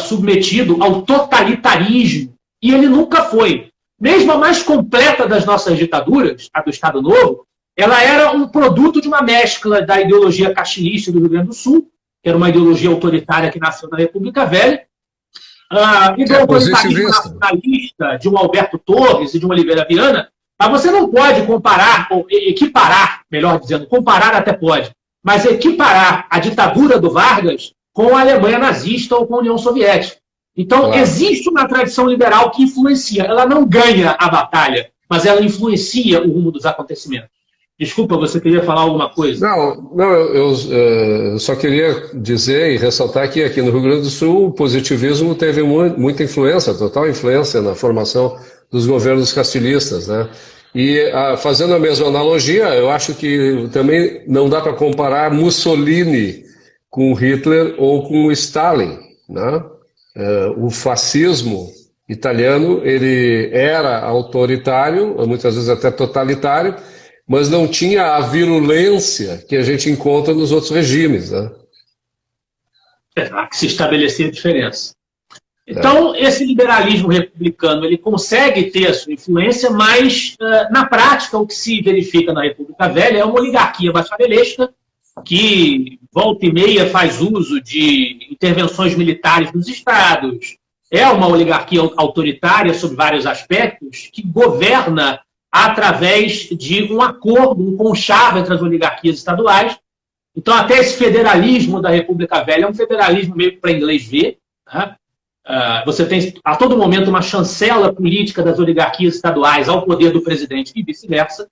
submetido ao totalitarismo, e ele nunca foi. Mesmo a mais completa das nossas ditaduras, a do Estado Novo, ela era um produto de uma mescla da ideologia castilhista do Rio Grande do Sul, que era uma ideologia autoritária que nasceu na República Velha, e do autoritarismo nacionalista de um Alberto Torres e de uma Oliveira Viana. Mas você não pode comparar, ou equiparar, melhor dizendo, comparar até pode, mas equiparar a ditadura do Vargas com a Alemanha nazista ou com a União Soviética. Então, existe uma tradição liberal que influencia. Ela não ganha a batalha, mas ela influencia o rumo dos acontecimentos. Desculpa, você queria falar alguma coisa? Não, eu só queria dizer e ressaltar que aqui no Rio Grande do Sul o positivismo teve muita influência, total influência na formação dos governos castilhistas, né? E fazendo a mesma analogia, eu acho que também não dá para comparar Mussolini com Hitler ou com Stalin, né? O fascismo italiano, ele era autoritário, muitas vezes até totalitário, mas não tinha a virulência que a gente encontra nos outros regimes, né? Há que se estabelecer a diferença. Então, esse liberalismo republicano, ele consegue ter a sua influência, mas, na prática, o que se verifica na República Velha é uma oligarquia bacharelesca que, volta e meia, faz uso de intervenções militares nos estados. É uma oligarquia autoritária sob vários aspectos que governa através de um acordo, um conchavo entre as oligarquias estaduais. Então, até esse federalismo da República Velha é um federalismo meio para inglês ver, né? Você tem a todo momento uma chancela política das oligarquias estaduais ao poder do presidente e vice-versa.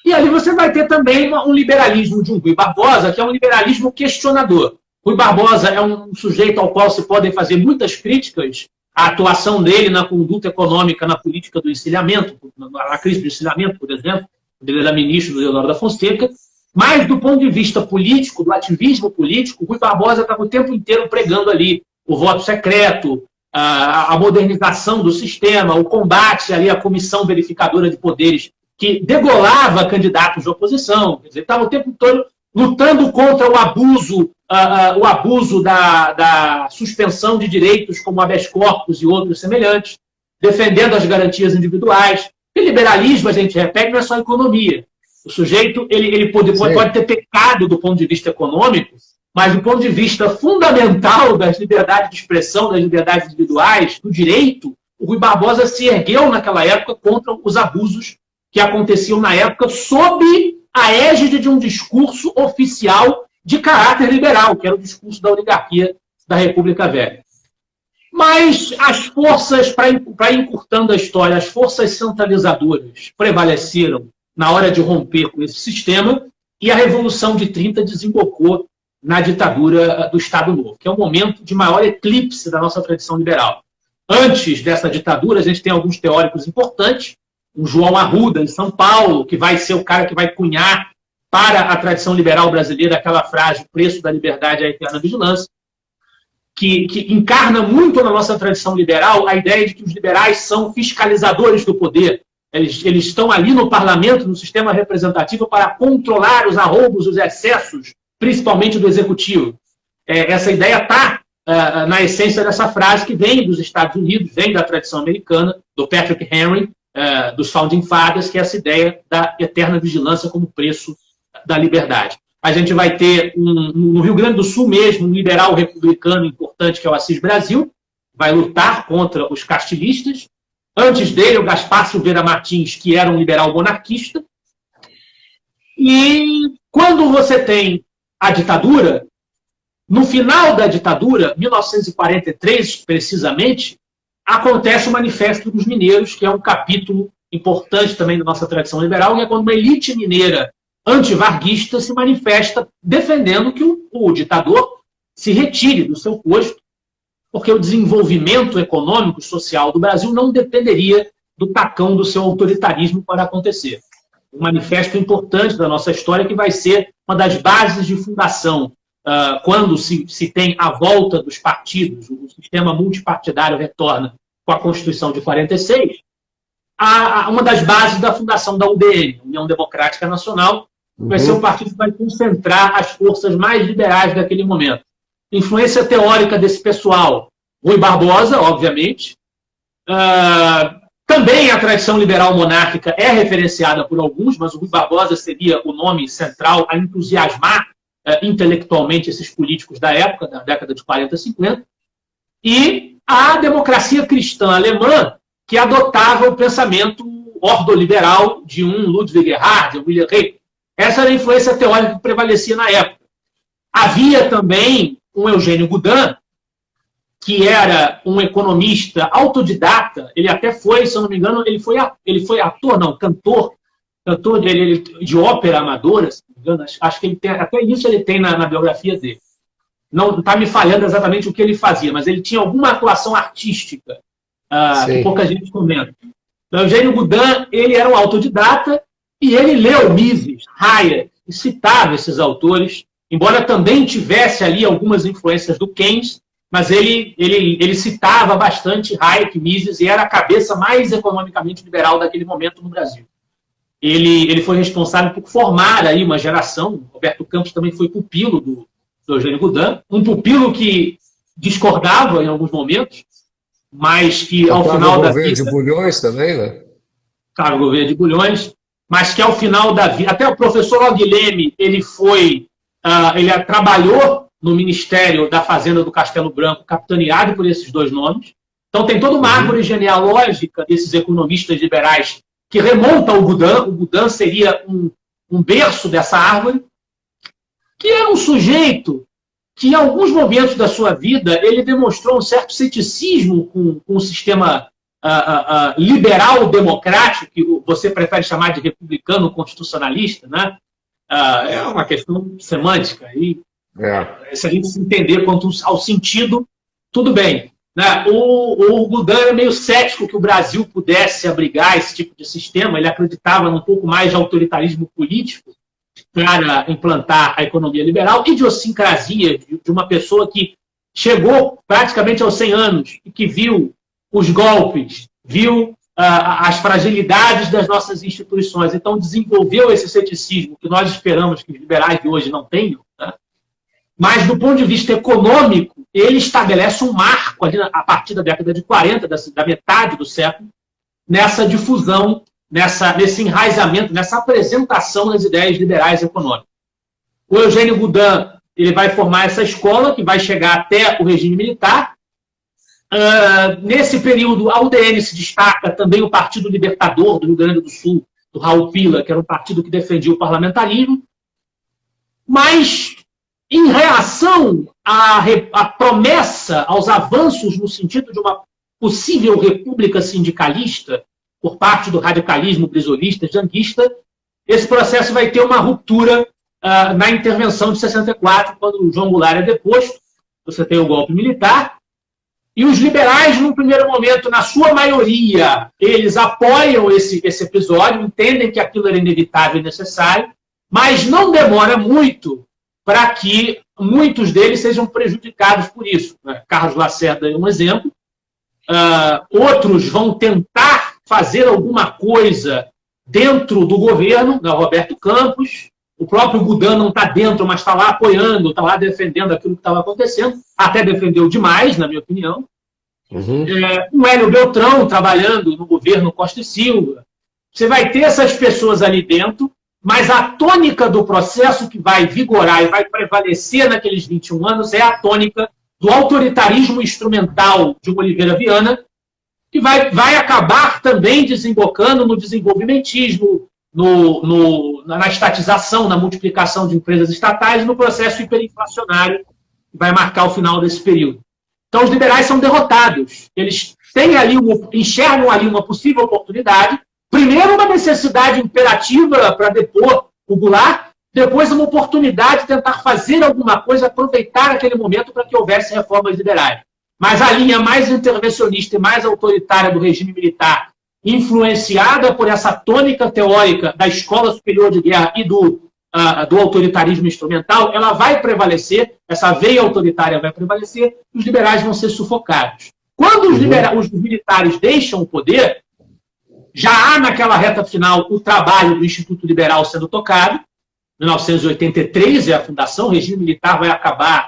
E ali você vai ter também um liberalismo de um Rui Barbosa, que é um liberalismo questionador. Rui Barbosa é um sujeito ao qual se podem fazer muitas críticas à atuação dele na conduta econômica, na política do encilhamento, na crise do encilhamento, por exemplo, quando ele era ministro do Deodoro da Fonseca. Mas, do ponto de vista político, do ativismo político, Rui Barbosa estava o tempo inteiro pregando ali o voto secreto, a modernização do sistema, o combate ali à comissão verificadora de poderes que degolava candidatos de oposição. Quer dizer, estava o tempo todo lutando contra o abuso da suspensão de direitos como habeas corpus e outros semelhantes, defendendo as garantias individuais. E liberalismo, a gente repete, não é só economia. O sujeito ele pode ter pecado do ponto de vista econômico, mas do ponto de vista fundamental das liberdades de expressão, das liberdades individuais, do direito, o Rui Barbosa se ergueu naquela época contra os abusos que aconteciam na época sob a égide de um discurso oficial de caráter liberal, que era o discurso da oligarquia da República Velha. Mas as forças, para encurtando a história, as forças centralizadoras prevaleceram na hora de romper com esse sistema, e a Revolução de 30 desembocou na ditadura do Estado Novo, que é o momento de maior eclipse da nossa tradição liberal. Antes dessa ditadura, a gente tem alguns teóricos importantes, o João Arruda, em São Paulo, que vai ser o cara que vai cunhar para a tradição liberal brasileira aquela frase, o preço da liberdade é a eterna vigilância. que encarna muito na nossa tradição liberal a ideia de que os liberais são fiscalizadores do poder. Eles estão ali no parlamento, no sistema representativo, para controlar os arroubos, os excessos, principalmente do executivo. Essa ideia está na essência dessa frase que vem dos Estados Unidos, vem da tradição americana, do Patrick Henry, dos Founding Fathers, que é essa ideia da eterna vigilância como preço da liberdade. A gente vai ter, no Rio Grande do Sul mesmo, um liberal republicano importante, que é o Assis Brasil, vai lutar contra os castilistas. Antes dele, o Gaspar Silveira Martins, que era um liberal monarquista. E quando você tem a ditadura, no final da ditadura, 1943, precisamente, acontece o Manifesto dos Mineiros, que é um capítulo importante também da nossa tradição liberal, que é quando uma elite mineira antivarguista se manifesta defendendo que o ditador se retire do seu posto, porque o desenvolvimento econômico e social do Brasil não dependeria do tacão do seu autoritarismo para acontecer. Um manifesto importante da nossa história que vai ser uma das bases de fundação, quando se tem a volta dos partidos, o sistema multipartidário retorna com a Constituição de 46, uma das bases da fundação da UDN, União Democrática Nacional, vai ser um partido que vai concentrar as forças mais liberais daquele momento. Influência teórica desse pessoal, Rui Barbosa, obviamente. Também a tradição liberal monárquica é referenciada por alguns, mas o Rui Barbosa seria o nome central a entusiasmar intelectualmente esses políticos da época, da década de 40 e 50. E a democracia cristã alemã, que adotava o pensamento ordoliberal de um Ludwig Erhard, de Wilhelm Reich. Essa era a influência teórica que prevalecia na época. Havia também um Eugênio Goudin, que era um economista autodidata. Ele até foi, se eu não me engano, ele foi ator, não, cantor de ópera amadora, se não me engano. Acho que ele tem, até isso ele tem na biografia dele. Não está me falhando exatamente o que ele fazia, mas ele tinha alguma atuação artística, que pouca gente comenta. Então, Eugênio Goudin, ele era um autodidata e ele leu Mises, Hayek, e citava esses autores, embora também tivesse ali algumas influências do Keynes, mas ele citava bastante Hayek, Mises, e era a cabeça mais economicamente liberal daquele momento no Brasil. Ele foi responsável por formar aí uma geração. Roberto Campos também foi pupilo do Eugênio Goudin, um pupilo que discordava em alguns momentos, mas que ao final da vida... Gouveia de Bulhões também, né? Claro, Gouveia de Bulhões, mas que ao final da vida... Até o professor Aguileme, ele trabalhou no Ministério da Fazenda do Castelo Branco, capitaneado por esses dois nomes. Então tem toda uma árvore genealógica desses economistas liberais que remonta ao Goudin. O Goudin seria um berço dessa árvore, que era um sujeito que, em alguns momentos da sua vida, ele demonstrou um certo ceticismo com o sistema liberal democrático, que você prefere chamar de republicano constitucionalista, né? É uma questão semântica. E se a gente se entender quanto ao sentido, tudo bem. Né? O Goudin é meio cético que o Brasil pudesse abrigar esse tipo de sistema. Ele acreditava num pouco mais de autoritarismo político para implantar a economia liberal, idiosincrasia de uma pessoa que chegou praticamente aos 100 anos e que viu os golpes, viu as fragilidades das nossas instituições. Então, desenvolveu esse ceticismo que nós esperamos que os liberais de hoje não tenham. Né? Mas, do ponto de vista econômico, ele estabelece um marco ali, a partir da década de 40, da metade do século, nessa difusão, nesse enraizamento, nessa apresentação das ideias liberais econômicas. O Eugênio Goudin ele vai formar essa escola, que vai chegar até o regime militar. Nesse período, a UDN se destaca também o Partido Libertador do Rio Grande do Sul, do Raul Pila, que era um partido que defendia o parlamentarismo. Mas, em reação à promessa, aos avanços no sentido de uma possível república sindicalista por parte do radicalismo brisolista, janguista, esse processo vai ter uma ruptura na intervenção de 64, quando o João Goulart é deposto, você tem o golpe militar, e os liberais, num primeiro momento, na sua maioria, eles apoiam esse episódio, entendem que aquilo era inevitável e necessário, mas não demora muito para que muitos deles sejam prejudicados por isso. Né? Carlos Lacerda é um exemplo. Outros vão tentar fazer alguma coisa dentro do governo, né? Roberto Campos, o próprio Gudan não está dentro, mas está lá apoiando, está lá defendendo aquilo que estava acontecendo, até defendeu demais, na minha opinião. O Hélio Beltrão trabalhando no governo Costa e Silva. Você vai ter essas pessoas ali dentro, mas a tônica do processo que vai vigorar e vai prevalecer naqueles 21 anos é a tônica do autoritarismo instrumental de Oliveira Viana, que vai acabar também desembocando no desenvolvimentismo, na estatização, na multiplicação de empresas estatais e no processo hiperinflacionário que vai marcar o final desse período. Então, os liberais são derrotados. Eles enxergam ali uma possível oportunidade. Primeiro, uma necessidade imperativa para depor o Goulart, depois uma oportunidade de tentar fazer alguma coisa, aproveitar aquele momento para que houvesse reformas liberais. Mas a linha mais intervencionista e mais autoritária do regime militar, influenciada por essa tônica teórica da Escola Superior de Guerra e do autoritarismo instrumental, ela vai prevalecer, essa veia autoritária vai prevalecer, e os liberais vão ser sufocados. Quando os militares deixam o poder, já há naquela reta final o trabalho do Instituto Liberal sendo tocado. 1983 é a fundação, o regime militar vai acabar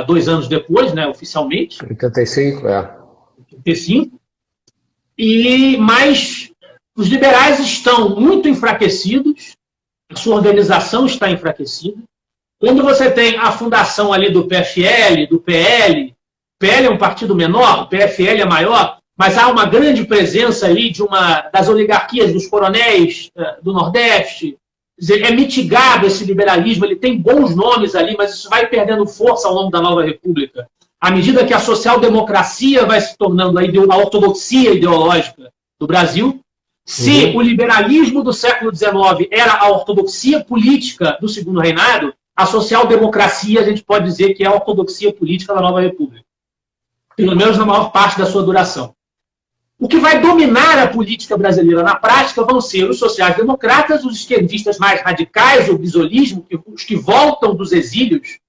2 anos depois, né, oficialmente. 85, 85. Mas os liberais estão muito enfraquecidos, a sua organização está enfraquecida. Quando você tem a fundação ali do PFL, do PL, o PL é um partido menor, o PFL é maior, mas há uma grande presença ali das oligarquias, dos coronéis do Nordeste. É mitigado esse liberalismo, ele tem bons nomes ali, mas isso vai perdendo força ao longo da nova república. À medida que a social-democracia vai se tornando a ortodoxia ideológica do Brasil, se o liberalismo do século XIX era a ortodoxia política do Segundo Reinado, a social-democracia, a gente pode dizer que é a ortodoxia política da nova república. Pelo menos na maior parte da sua duração. O que vai dominar a política brasileira na prática vão ser os sociais-democratas, os esquerdistas mais radicais, o bisolismo, os que voltam dos exílios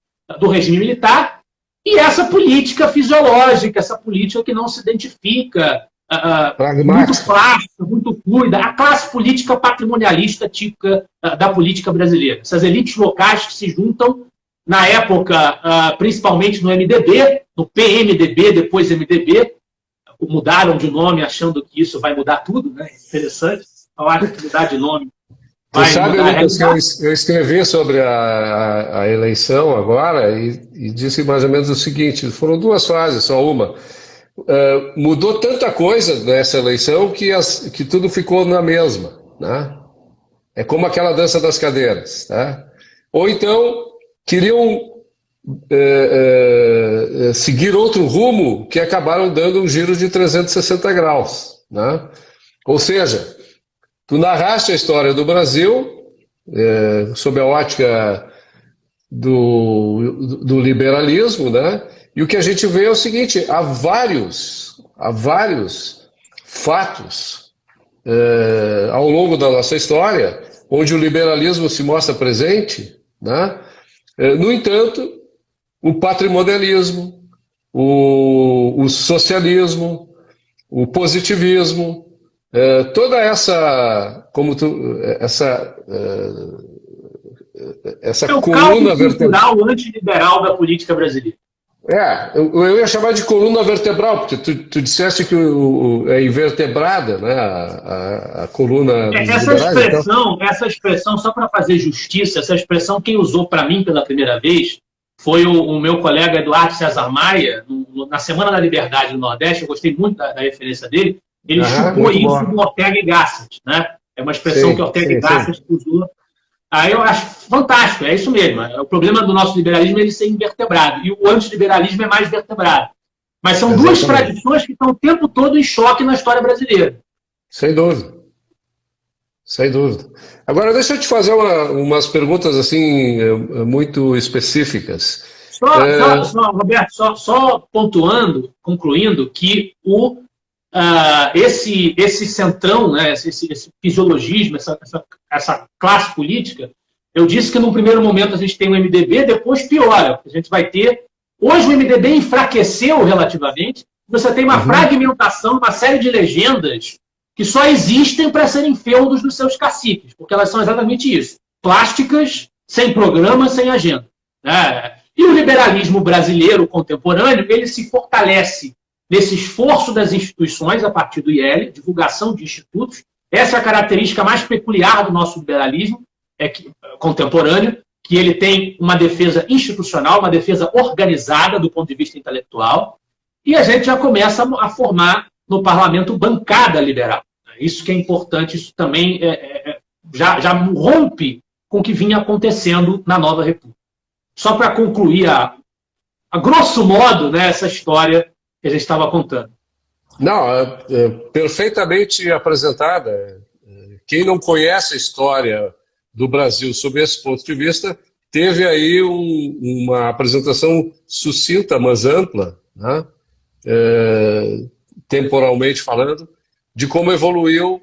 do regime militar, e essa política fisiológica, essa política que não se identifica, muito clássica, muito fluida, a classe política patrimonialista típica da política brasileira. Essas elites locais que se juntam, na época, principalmente no MDB, no PMDB, depois MDB, mudaram de nome achando que isso vai mudar tudo, né? Interessante. Eu acho que mudar de nome vai mudar. Eu escrevi sobre a eleição agora e disse mais ou menos o seguinte, foram 2 fases, só uma. Mudou tanta coisa nessa eleição que tudo ficou na mesma, né? É como aquela dança das cadeiras, tá? Ou então queriam seguir outro rumo que acabaram dando um giro de 360 graus, né? Ou seja, tu narraste a história do Brasil sob a ótica do liberalismo, né? E o que a gente vê é o seguinte, há vários fatos ao longo da nossa história onde o liberalismo se mostra presente, né? No entanto, o patrimonialismo, o socialismo, o positivismo, toda essa coluna vertebral antiliberal da política brasileira. Eu ia chamar de coluna vertebral, porque tu disseste que é invertebrada, né, a coluna essa expressão, só para fazer justiça, essa expressão quem usou para mim pela primeira vez foi o meu colega Eduardo César Maia, na Semana da Liberdade do Nordeste, eu gostei muito da referência dele, ele chupou isso do Ortega y Gasset, né? É uma expressão que Ortega y Gasset usou. Aí eu acho fantástico, é isso mesmo. O problema do nosso liberalismo é ele ser invertebrado, e o antiliberalismo é mais vertebrado. Mas são duas tradições que estão o tempo todo em choque na história brasileira. Sem dúvida. Sem dúvida. Agora, deixa eu te fazer umas perguntas assim muito específicas. Roberto, só pontuando, concluindo, que esse centrão, né, esse fisiologismo, essa classe política, Eu disse que num primeiro momento a gente tem um MDB, depois piora. A gente vai ter... Hoje o MDB enfraqueceu relativamente, você tem uma fragmentação, uma série de legendas que só existem para serem feudos dos seus caciques, porque elas são exatamente isso. Plásticas, sem programa, sem agenda. E o liberalismo brasileiro contemporâneo, ele se fortalece nesse esforço das instituições a partir do IEL, divulgação de institutos. Essa é a característica mais peculiar do nosso liberalismo contemporâneo, que ele tem uma defesa institucional, uma defesa organizada do ponto de vista intelectual, e a gente já começa a formar no parlamento bancada liberal. Isso que é importante, isso também já rompe com o que vinha acontecendo na Nova República. Só para concluir, a grosso modo, né, essa história que a gente estava contando. Não, perfeitamente apresentada. Quem não conhece a história do Brasil sob esse ponto de vista, teve aí uma apresentação sucinta, mas ampla, né? Temporalmente falando, de como evoluiu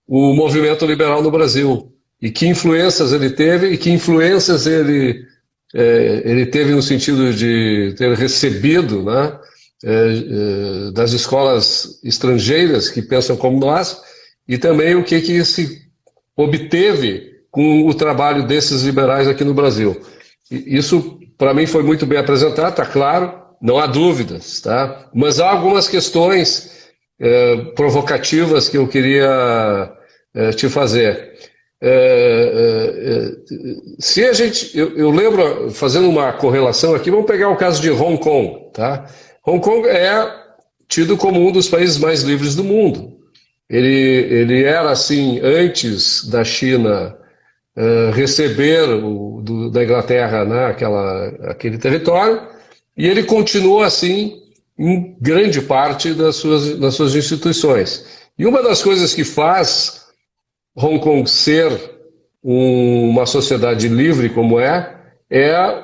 o movimento liberal no Brasil e que influências ele teve e que influências ele teve no sentido de ter recebido, né, das escolas estrangeiras que pensam como nós, e também o que se obteve com o trabalho desses liberais aqui no Brasil. Isso, para mim, foi muito bem apresentado, está claro, não há dúvidas, tá? Mas há algumas questões provocativas que eu queria te fazer. Se a gente, eu lembro, fazendo uma correlação aqui, vamos pegar o caso de Hong Kong, tá? Hong Kong é tido como um dos países mais livres do mundo. Ele era assim antes da China receber da Inglaterra, né, aquele território, e ele continuou assim em grande parte das suas instituições. E uma das coisas que faz Hong Kong ser uma sociedade livre como é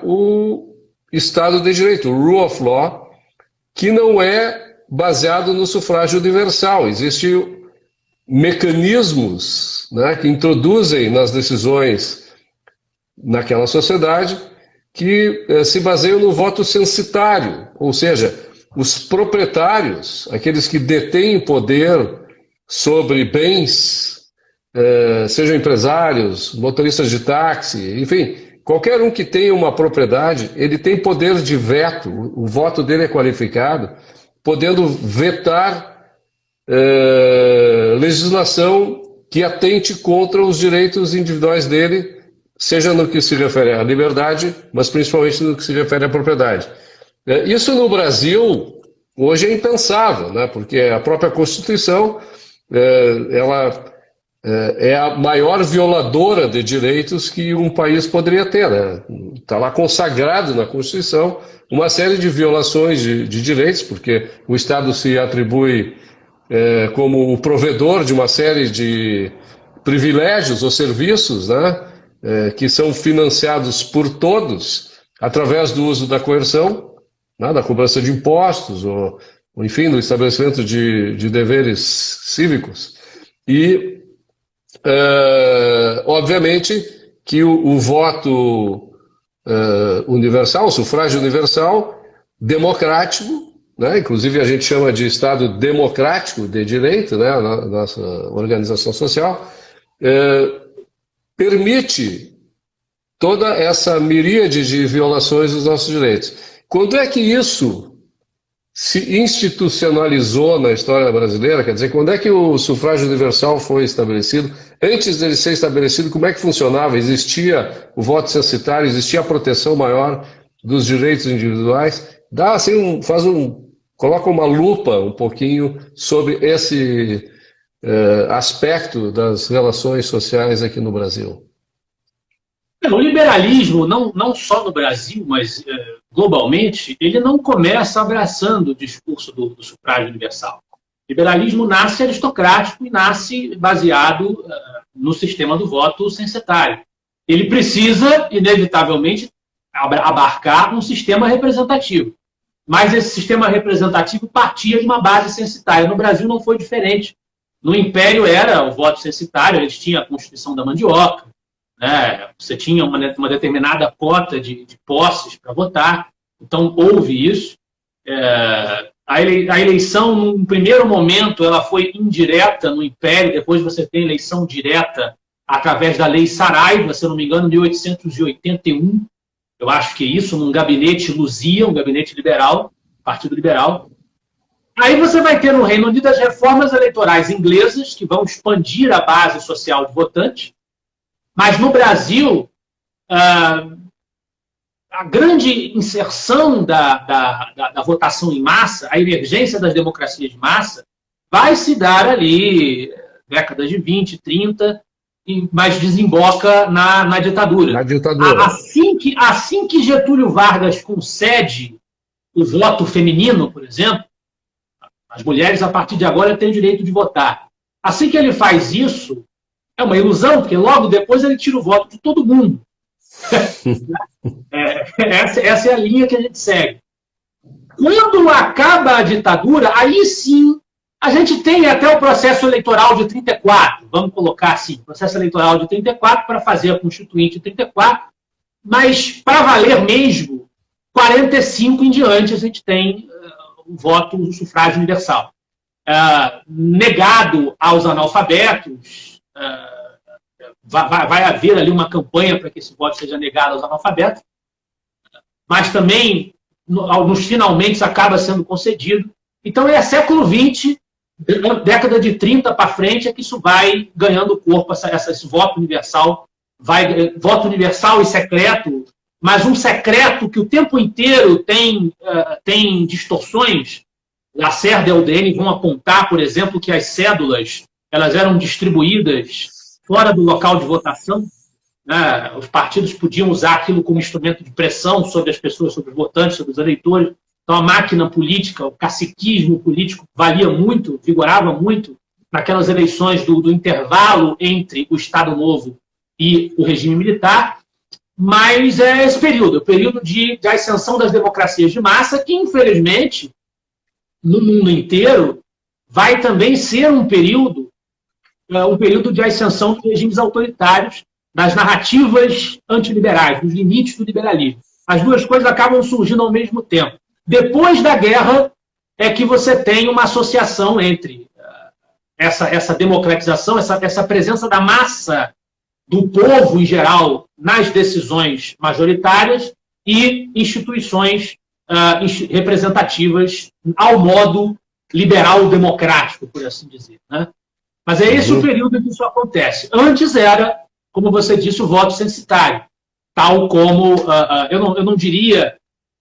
o Estado de Direito, o Rule of Law, que não é baseado no sufrágio universal. Existem mecanismos, né, que introduzem nas decisões naquela sociedade que se baseiam no voto censitário, ou seja, os proprietários, aqueles que detêm poder sobre bens, sejam empresários, motoristas de táxi, enfim, qualquer um que tenha uma propriedade, ele tem poder de veto, o voto dele é qualificado, podendo vetar legislação que atente contra os direitos individuais dele, seja no que se refere à liberdade, mas principalmente no que se refere à propriedade. Isso no Brasil hoje é impensável, né? Porque a própria Constituição ela é a maior violadora de direitos que um país poderia ter, né? Está lá consagrado na Constituição uma série de violações de direitos, porque o Estado se atribui como o provedor de uma série de privilégios ou serviços, né, que são financiados por todos através do uso da coerção, né, da cobrança de impostos, ou enfim, do estabelecimento de deveres cívicos. E, obviamente, que o voto universal, o sufrágio universal, democrático, né? Inclusive a gente chama de Estado democrático de direito, né? A nossa organização social, permite toda essa miríade de violações dos nossos direitos. Quando é que isso se institucionalizou na história brasileira? Quer dizer, quando é que o sufrágio universal foi estabelecido? Antes dele ser estabelecido, como é que funcionava? Existia o voto censitário, existia a proteção maior dos direitos individuais? Dá assim, coloca uma lupa um pouquinho sobre esse aspecto das relações sociais aqui no Brasil. O liberalismo, não só no Brasil, mas globalmente, ele não começa abraçando o discurso do sufrágio universal. O liberalismo nasce aristocrático e nasce baseado no sistema do voto censitário. Ele precisa, inevitavelmente, abarcar um sistema representativo. Mas esse sistema representativo partia de uma base censitária. No Brasil não foi diferente. No Império era o voto censitário, eles tinham a Constituição da Mandioca, né? Você tinha uma determinada cota de posses para votar, então houve isso. A eleição, num primeiro momento, ela foi indireta no Império, depois você tem eleição direta através da Lei Saraiva, se eu não me engano, 1881, eu acho que isso, num gabinete Luzia, um gabinete liberal, Partido Liberal. Aí você vai ter no Reino Unido as reformas eleitorais inglesas, que vão expandir a base social de votantes, mas no Brasil, a grande inserção da votação em massa, a emergência das democracias de massa, vai se dar ali, décadas de 20, 30, mas desemboca na ditadura. Na ditadura. Assim que Getúlio Vargas concede o voto feminino, por exemplo, as mulheres, a partir de agora, têm direito de votar. Assim que ele faz isso, é uma ilusão, porque logo depois ele tira o voto de todo mundo. Essa é a linha que a gente segue. Quando acaba a ditadura, aí sim, a gente tem até o processo eleitoral de 34, vamos colocar assim, processo eleitoral de 34 para fazer a Constituinte de 34, mas para valer mesmo, 45 em diante a gente tem o voto, o sufrágio universal. Negado aos analfabetos, vai haver ali uma campanha para que esse voto seja negado aos analfabetos, mas também, nos finalmente, acaba sendo concedido. Então, é século XX, década de 30 para frente, é que isso vai ganhando corpo, esse voto universal, voto universal e secreto, mas um secreto que o tempo inteiro tem distorções. Lacerda e Aldene vão apontar, por exemplo, que as cédulas elas eram distribuídas fora do local de votação, né? Os partidos podiam usar aquilo como instrumento de pressão sobre as pessoas, sobre os votantes, sobre os eleitores. Então a máquina política, o caciquismo político valia muito, vigorava muito naquelas eleições do intervalo entre o Estado Novo e o regime militar. Mas é esse período, o período de ascensão das democracias de massa, que infelizmente no mundo inteiro vai também ser um período de ascensão de regimes autoritários, das narrativas antiliberais, dos limites do liberalismo. As duas coisas acabam surgindo ao mesmo tempo. Depois da guerra é que você tem uma associação entre essa democratização, essa presença da massa, do povo em geral, nas decisões majoritárias e instituições representativas ao modo liberal-democrático, por assim dizer, né? Mas é esse o período em que isso acontece. Antes era, como você disse, o voto censitário, tal como, eu não diria,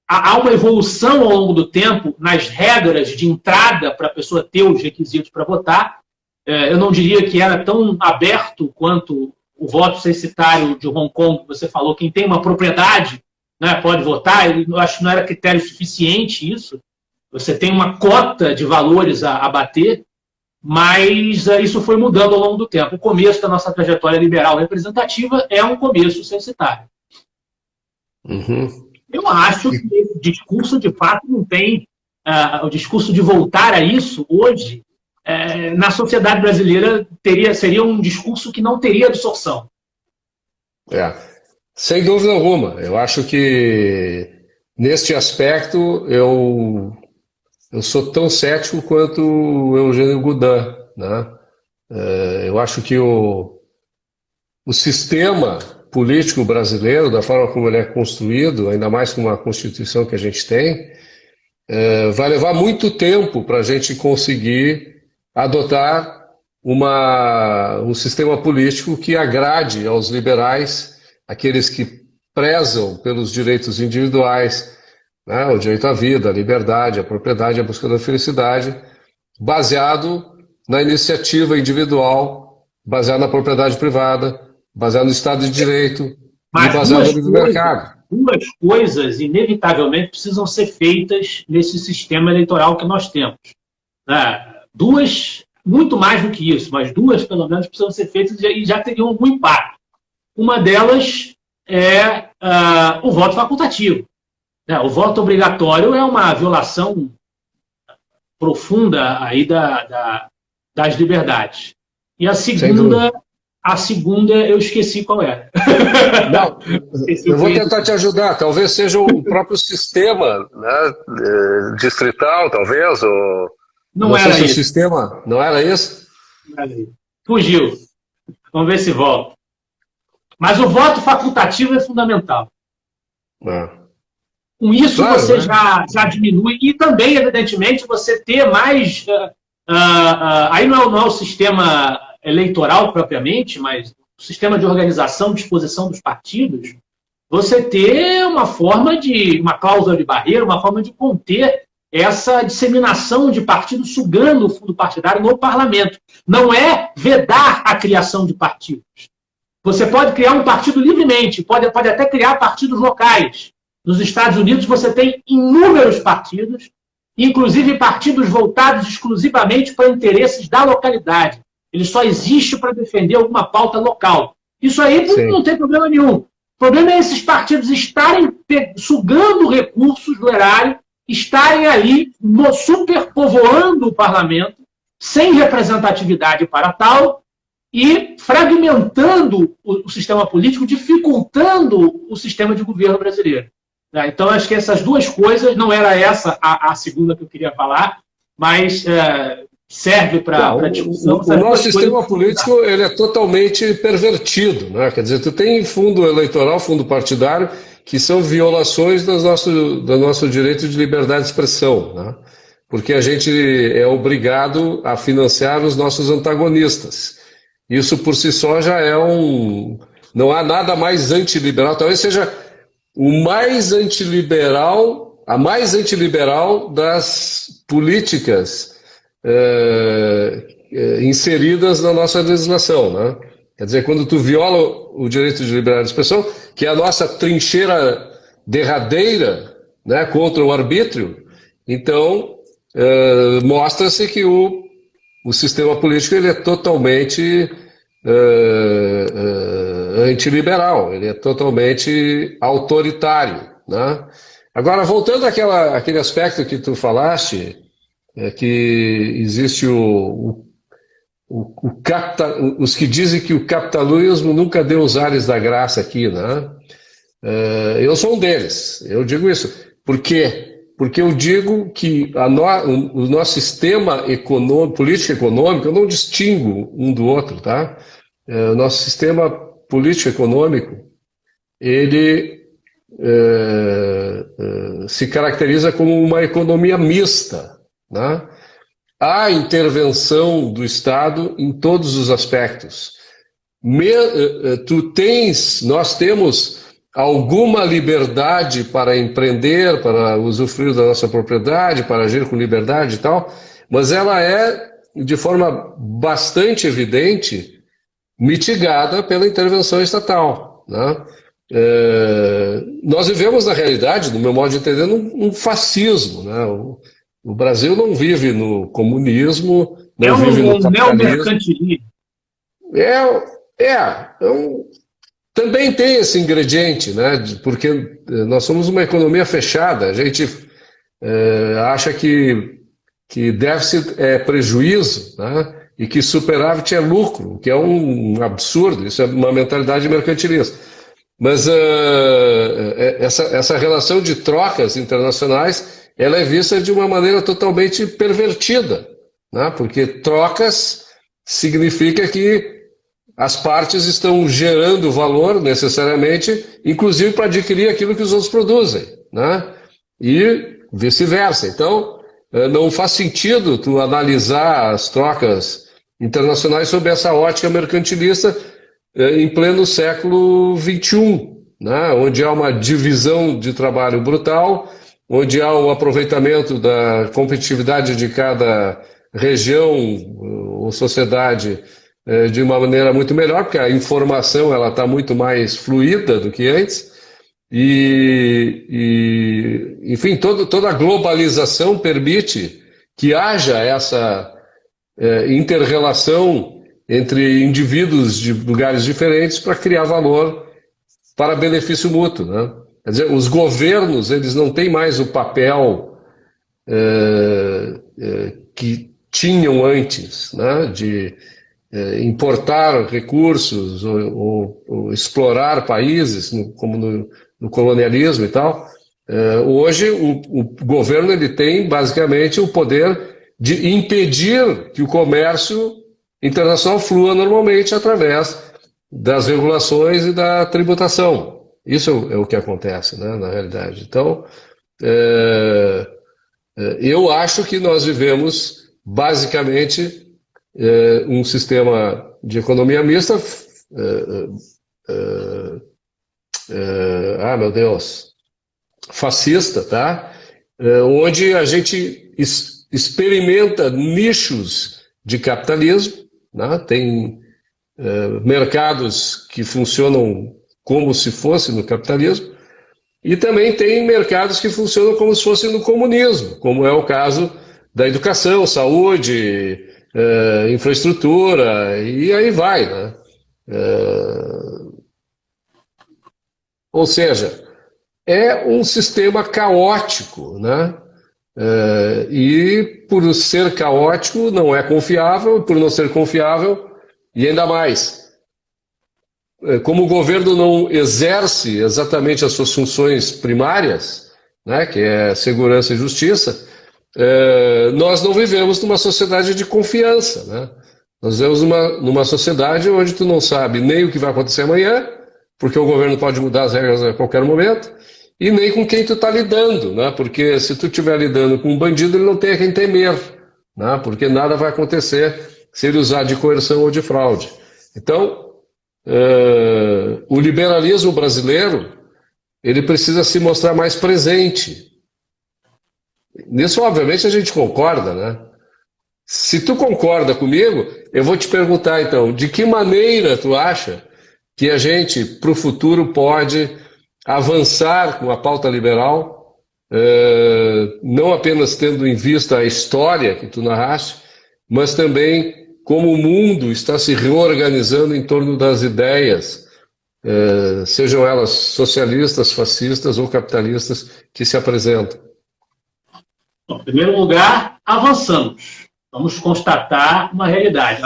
há uma evolução ao longo do tempo nas regras de entrada para a pessoa ter os requisitos para votar. Eu não diria que era tão aberto quanto o voto censitário de Hong Kong, que você falou, quem tem uma propriedade, né, pode votar. Eu acho que não era critério suficiente isso. Você tem uma cota de valores a bater, mas isso foi mudando ao longo do tempo. O começo da nossa trajetória liberal representativa é um começo censitário. Uhum. Eu acho que esse discurso, de fato, não tem... o discurso de voltar a isso, hoje, na sociedade brasileira, seria um discurso que não teria absorção. Sem dúvida alguma. Eu acho que, neste aspecto, eu sou tão cético quanto o Eugênio Goudin, né? Eu acho que o sistema político brasileiro, da forma como ele é construído, ainda mais com uma Constituição que a gente tem, vai levar muito tempo para a gente conseguir adotar um sistema político que agrade aos liberais, aqueles que prezam pelos direitos individuais, né, o direito à vida, a liberdade, a propriedade, a busca da felicidade, baseado na iniciativa individual, baseado na propriedade privada, baseado no Estado de Direito e baseado no livre mercado. Duas coisas, inevitavelmente, precisam ser feitas nesse sistema eleitoral que nós temos. Duas, muito mais do que isso, mas duas, pelo menos, precisam ser feitas e já teriam algum impacto. Uma delas é o voto facultativo. O voto obrigatório é uma violação profunda aí das liberdades. E a A segunda eu esqueci qual era. Não, eu vou tentar te ajudar. Talvez seja o próprio sistema, né, distrital, talvez, ou Não era isso. Sistema. Não era isso? Não era isso. Fugiu. Vamos ver se volta. Mas o voto facultativo é fundamental. Com isso, claro, você, né, já diminui. E também, evidentemente, você ter mais... aí não é o sistema eleitoral propriamente, mas o sistema de organização, disposição dos partidos, você ter uma cláusula de barreira, uma forma de conter essa disseminação de partidos sugando o fundo partidário no parlamento. Não é vedar a criação de partidos. Você pode criar um partido livremente, pode até criar partidos locais. Nos Estados Unidos você tem inúmeros partidos, inclusive partidos voltados exclusivamente para interesses da localidade. Ele só existe para defender alguma pauta local. Isso aí não tem problema nenhum. O problema é esses partidos estarem sugando recursos do erário, estarem ali superpovoando o parlamento, sem representatividade para tal, e fragmentando o sistema político, dificultando o sistema de governo brasileiro. Então, acho que essas duas coisas, não era essa a segunda que eu queria falar, mas serve para discussão. O nosso sistema político ele é totalmente pervertido, né? Quer dizer, tu tem fundo eleitoral, fundo partidário, que são violações do nosso direito de liberdade de expressão, né? Porque a gente é obrigado a financiar os nossos antagonistas. Isso por si só já é não há nada mais antiliberal, talvez seja o mais antiliberal, a mais antiliberal das políticas inseridas na nossa legislação, né? Quer dizer, quando tu viola o direito de liberdade de expressão, que é a nossa trincheira derradeira, né, contra o arbítrio, então mostra-se que o sistema político ele é totalmente antiliberal, ele é totalmente autoritário, né? Agora, voltando àquele aspecto que tu falaste, que existe os que dizem que o capitalismo nunca deu os ares da graça aqui, né? Eu sou um deles, eu digo isso. Por quê? Porque eu digo que o nosso sistema político-econômico, eu não distingo um do outro, tá? O nosso sistema político-econômico, ele se caracteriza como uma economia mista, né? Há intervenção do Estado em todos os aspectos. Nós temos alguma liberdade para empreender, para usufruir da nossa propriedade, para agir com liberdade e tal, mas ela é, de forma bastante evidente, mitigada pela intervenção estatal, né? Nós vivemos, na realidade, no meu modo de entender, num fascismo, né? O Brasil não vive no comunismo, não vive no capitalismo. Também tem esse ingrediente, né? Porque nós somos uma economia fechada, a gente acha que déficit é prejuízo, né? E que superávit é lucro, o que é um absurdo, isso é uma mentalidade mercantilista. Mas essa relação de trocas internacionais ela é vista de uma maneira totalmente pervertida, né? Porque trocas significa que as partes estão gerando valor necessariamente, inclusive para adquirir aquilo que os outros produzem, né? E vice-versa. Então, não faz sentido tu analisar as trocas internacionais sob essa ótica mercantilista em pleno século XXI, né? Onde há uma divisão de trabalho brutal, onde há o aproveitamento da competitividade de cada região ou sociedade de uma maneira muito melhor, porque a informação ela está muito mais fluida do que antes, enfim, toda a globalização permite que haja essa inter-relação entre indivíduos de lugares diferentes para criar valor para benefício mútuo, né? Quer dizer, os governos eles não têm mais o papel que tinham antes, né? importar recursos ou explorar países, como no colonialismo e tal. Hoje o governo ele tem basicamente o poder de impedir que o comércio internacional flua normalmente através das regulações e da tributação. Isso é o que acontece, né, na realidade. Então, eu acho que nós vivemos basicamente um sistema de economia mista, meu Deus, fascista, tá? Onde a gente experimenta nichos de capitalismo, né? Tem mercados que funcionam como se fosse no capitalismo, e também tem mercados que funcionam como se fosse no comunismo, como é o caso da educação, saúde, infraestrutura, e aí vai, né? Ou seja, é um sistema caótico, né? E por ser caótico não é confiável, por não ser confiável, e ainda mais, como o governo não exerce exatamente as suas funções primárias, né, que é segurança e justiça, nós não vivemos numa sociedade de confiança, né? Nós vivemos numa sociedade onde tu não sabe nem o que vai acontecer amanhã, porque o governo pode mudar as regras a qualquer momento, e nem com quem tu está lidando, né? Porque se tu estiver lidando com um bandido, ele não tem a quem temer, né? Porque nada vai acontecer se ele usar de coerção ou de fraude. Então, o liberalismo brasileiro, ele precisa se mostrar mais presente. Nisso, obviamente, a gente concorda, né? Se tu concorda comigo, eu vou te perguntar, então, de que maneira tu acha que a gente, para o futuro, pode avançar com a pauta liberal, não apenas tendo em vista a história que tu narraste, mas também como o mundo está se reorganizando em torno das ideias, sejam elas socialistas, fascistas ou capitalistas, que se apresentam. Bom, em primeiro lugar, avançamos. Vamos constatar uma realidade.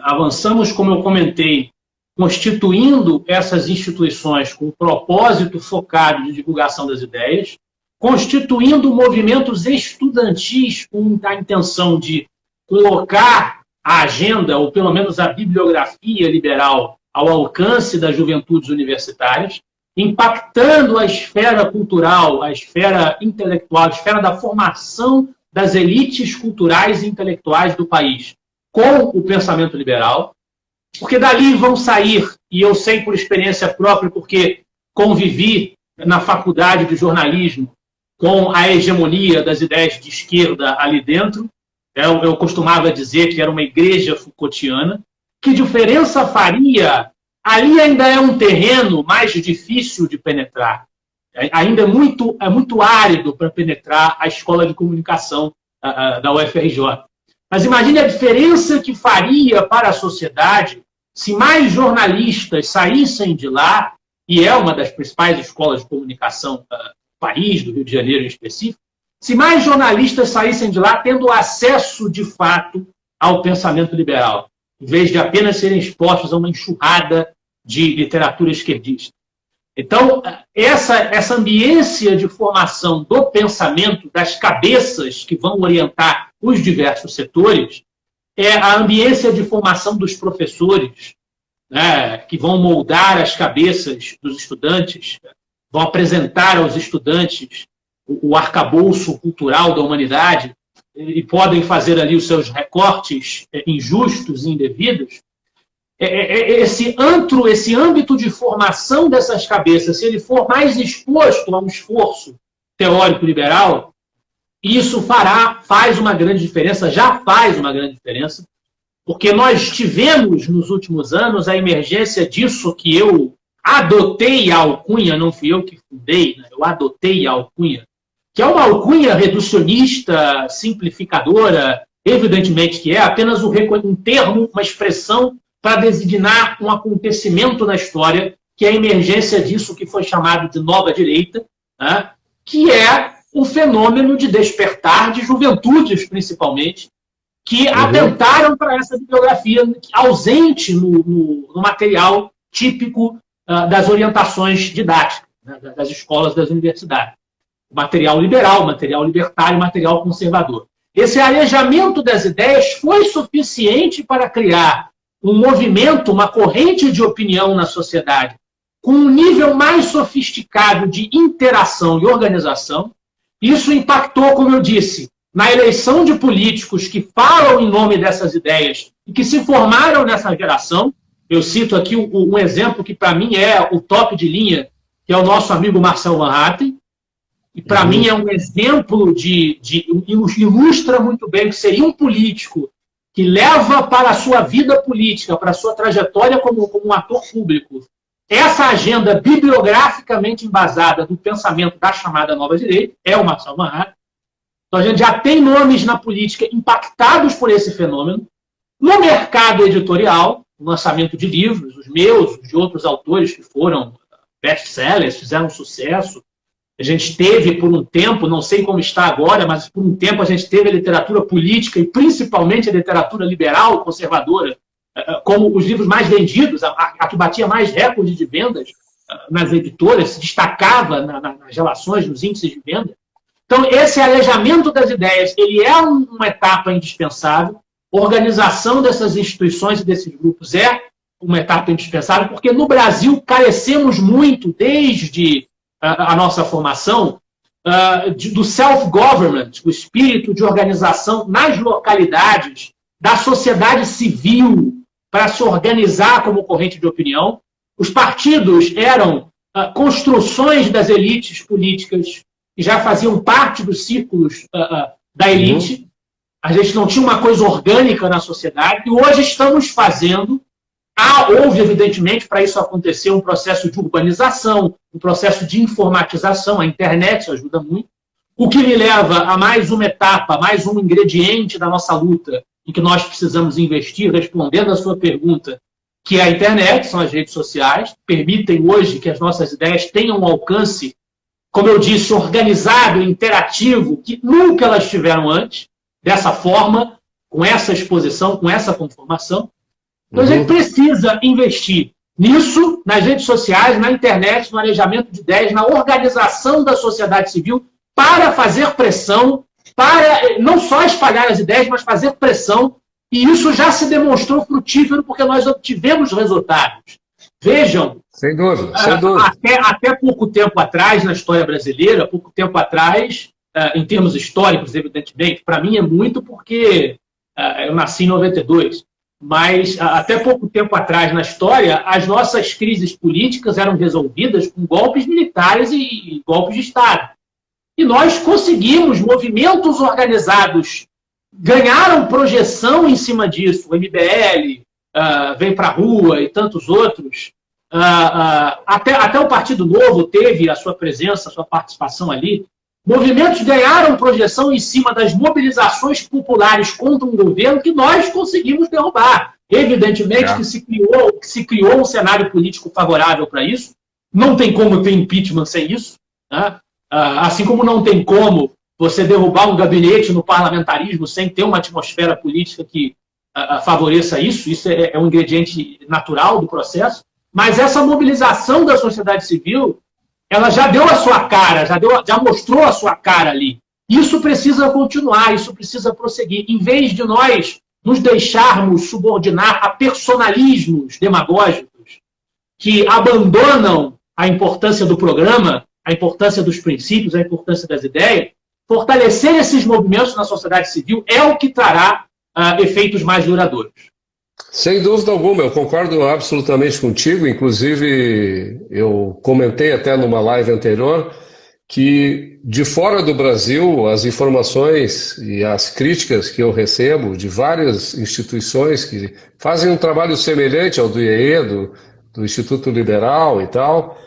Avançamos, como eu comentei, constituindo essas instituições com um propósito focado de divulgação das ideias, constituindo movimentos estudantis com a intenção de colocar a agenda, ou pelo menos a bibliografia liberal, ao alcance das juventudes universitárias, impactando a esfera cultural, a esfera intelectual, a esfera da formação das elites culturais e intelectuais do país com o pensamento liberal, porque dali vão sair, e eu sei por experiência própria, porque convivi na faculdade de jornalismo com a hegemonia das ideias de esquerda ali dentro. Eu costumava dizer que era uma igreja Foucaultiana. Que diferença faria? Ali ainda é um terreno mais difícil de penetrar. Ainda é muito árido para penetrar a escola de comunicação da UFRJ. Mas imagine a diferença que faria para a sociedade se mais jornalistas saíssem de lá, e é uma das principais escolas de comunicação do país, do Rio de Janeiro em específico, se mais jornalistas saíssem de lá tendo acesso, de fato, ao pensamento liberal, em vez de apenas serem expostos a uma enxurrada de literatura esquerdista. Então, essa ambiência de formação do pensamento, das cabeças que vão orientar os diversos setores, é a ambiência de formação dos professores, né, que vão moldar as cabeças dos estudantes, vão apresentar aos estudantes o arcabouço cultural da humanidade e podem fazer ali os seus recortes injustos e indevidos. Esse âmbito de formação dessas cabeças, se ele for mais exposto a um esforço teórico liberal, isso faz uma grande diferença, já faz uma grande diferença, porque nós tivemos nos últimos anos a emergência disso que eu adotei a alcunha, não fui eu que fundei, né? Eu adotei a alcunha, que é uma alcunha reducionista, simplificadora, evidentemente que é apenas um termo, uma expressão para designar um acontecimento na história, que é a emergência disso que foi chamado de nova direita, né? Que é o fenômeno de despertar de juventudes, principalmente, que atentaram para essa bibliografia ausente no material típico das orientações didáticas, né, das escolas, das universidades. Material liberal, material libertário, material conservador. Esse arejamento das ideias foi suficiente para criar um movimento, uma corrente de opinião na sociedade com um nível mais sofisticado de interação e organização. Isso impactou, como eu disse, na eleição de políticos que falam em nome dessas ideias e que se formaram nessa geração. Eu cito aqui um exemplo que, para mim, é o top de linha, que é o nosso amigo Marcel Van Hatten. E, para mim, é um exemplo ilustra muito bem que seria um político que leva para a sua vida política, para a sua trajetória como um ator público, essa agenda bibliograficamente embasada do pensamento da chamada nova direita, é o Marcel Van Hatten. Então, a gente já tem nomes na política impactados por esse fenômeno. No mercado editorial, o lançamento de livros, os meus, de outros autores que foram best-sellers, fizeram sucesso. A gente teve, por um tempo, não sei como está agora, mas por um tempo a gente teve a literatura política e principalmente a literatura liberal, conservadora, como os livros mais vendidos, a que batia mais recorde de vendas nas editoras, se destacava nas relações, nos índices de venda. Então, esse arejamento das ideias, ele é uma etapa indispensável. A organização dessas instituições e desses grupos é uma etapa indispensável, porque no Brasil carecemos muito, desde a nossa formação, do self-government, o espírito de organização nas localidades, da sociedade civil, para se organizar como corrente de opinião. Os partidos eram construções das elites políticas que já faziam parte dos círculos da elite. A gente não tinha uma coisa orgânica na sociedade, e hoje estamos fazendo. Houve, evidentemente, para isso acontecer, um processo de urbanização, um processo de informatização, a internet ajuda muito, o que me leva a mais uma etapa, mais um ingrediente da nossa luta, em que nós precisamos investir, respondendo a sua pergunta, que é a internet, são as redes sociais, que permitem hoje que as nossas ideias tenham um alcance, como eu disse, organizado, interativo, que nunca elas tiveram antes, dessa forma, com essa exposição, com essa conformação. Então, a gente precisa investir nisso, nas redes sociais, na internet, no arejamento de ideias, na organização da sociedade civil, para fazer pressão, para não só espalhar as ideias, mas fazer pressão. E isso já se demonstrou frutífero, porque nós obtivemos resultados. Vejam, sem dúvida, sem dúvida. Até pouco tempo atrás, na história brasileira, pouco tempo atrás, em termos históricos, evidentemente, para mim é muito porque eu nasci em 92, mas até pouco tempo atrás na história, as nossas crises políticas eram resolvidas com golpes militares e golpes de Estado. E nós conseguimos, movimentos organizados ganharam projeção em cima disso. O MBL Vem para a Rua e tantos outros. Até o Partido Novo teve a sua presença, a sua participação ali. Movimentos ganharam projeção em cima das mobilizações populares contra um governo que nós conseguimos derrubar. Evidentemente que se criou um cenário político favorável para isso. Não tem como ter impeachment sem isso, né? Assim como não tem como você derrubar um gabinete no parlamentarismo sem ter uma atmosfera política que favoreça isso. Isso é um ingrediente natural do processo. Mas essa mobilização da sociedade civil, ela já deu a sua cara, já mostrou a sua cara ali. Isso precisa continuar, isso precisa prosseguir. Em vez de nós nos deixarmos subordinar a personalismos demagógicos que abandonam a importância do programa, a importância dos princípios, a importância das ideias, fortalecer esses movimentos na sociedade civil é o que trará efeitos mais duradouros. Sem dúvida alguma, eu concordo absolutamente contigo. Inclusive, eu comentei até numa live anterior que de fora do Brasil, as informações e as críticas que eu recebo de várias instituições que fazem um trabalho semelhante ao do IEE, do Instituto Liberal e tal,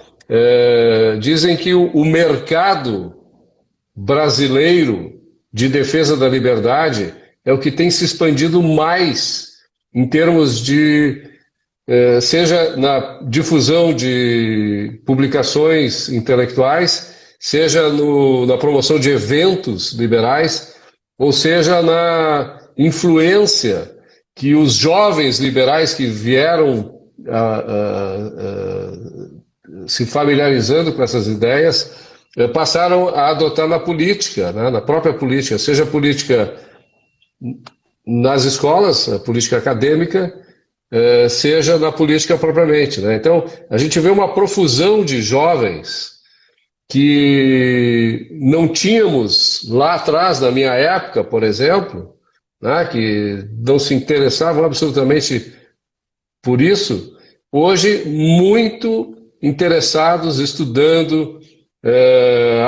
dizem que o mercado brasileiro de defesa da liberdade é o que tem se expandido mais em termos de, seja na difusão de publicações intelectuais, seja na promoção de eventos liberais, ou seja influência que os jovens liberais que vieram se familiarizando com essas ideias passaram a adotar na política, né, na própria política, seja a política nas escolas, a política acadêmica, seja na política propriamente, né? Então, a gente vê uma profusão de jovens que não tínhamos lá atrás, na minha época, por exemplo, né, que não se interessavam absolutamente por isso, hoje muito interessados, estudando,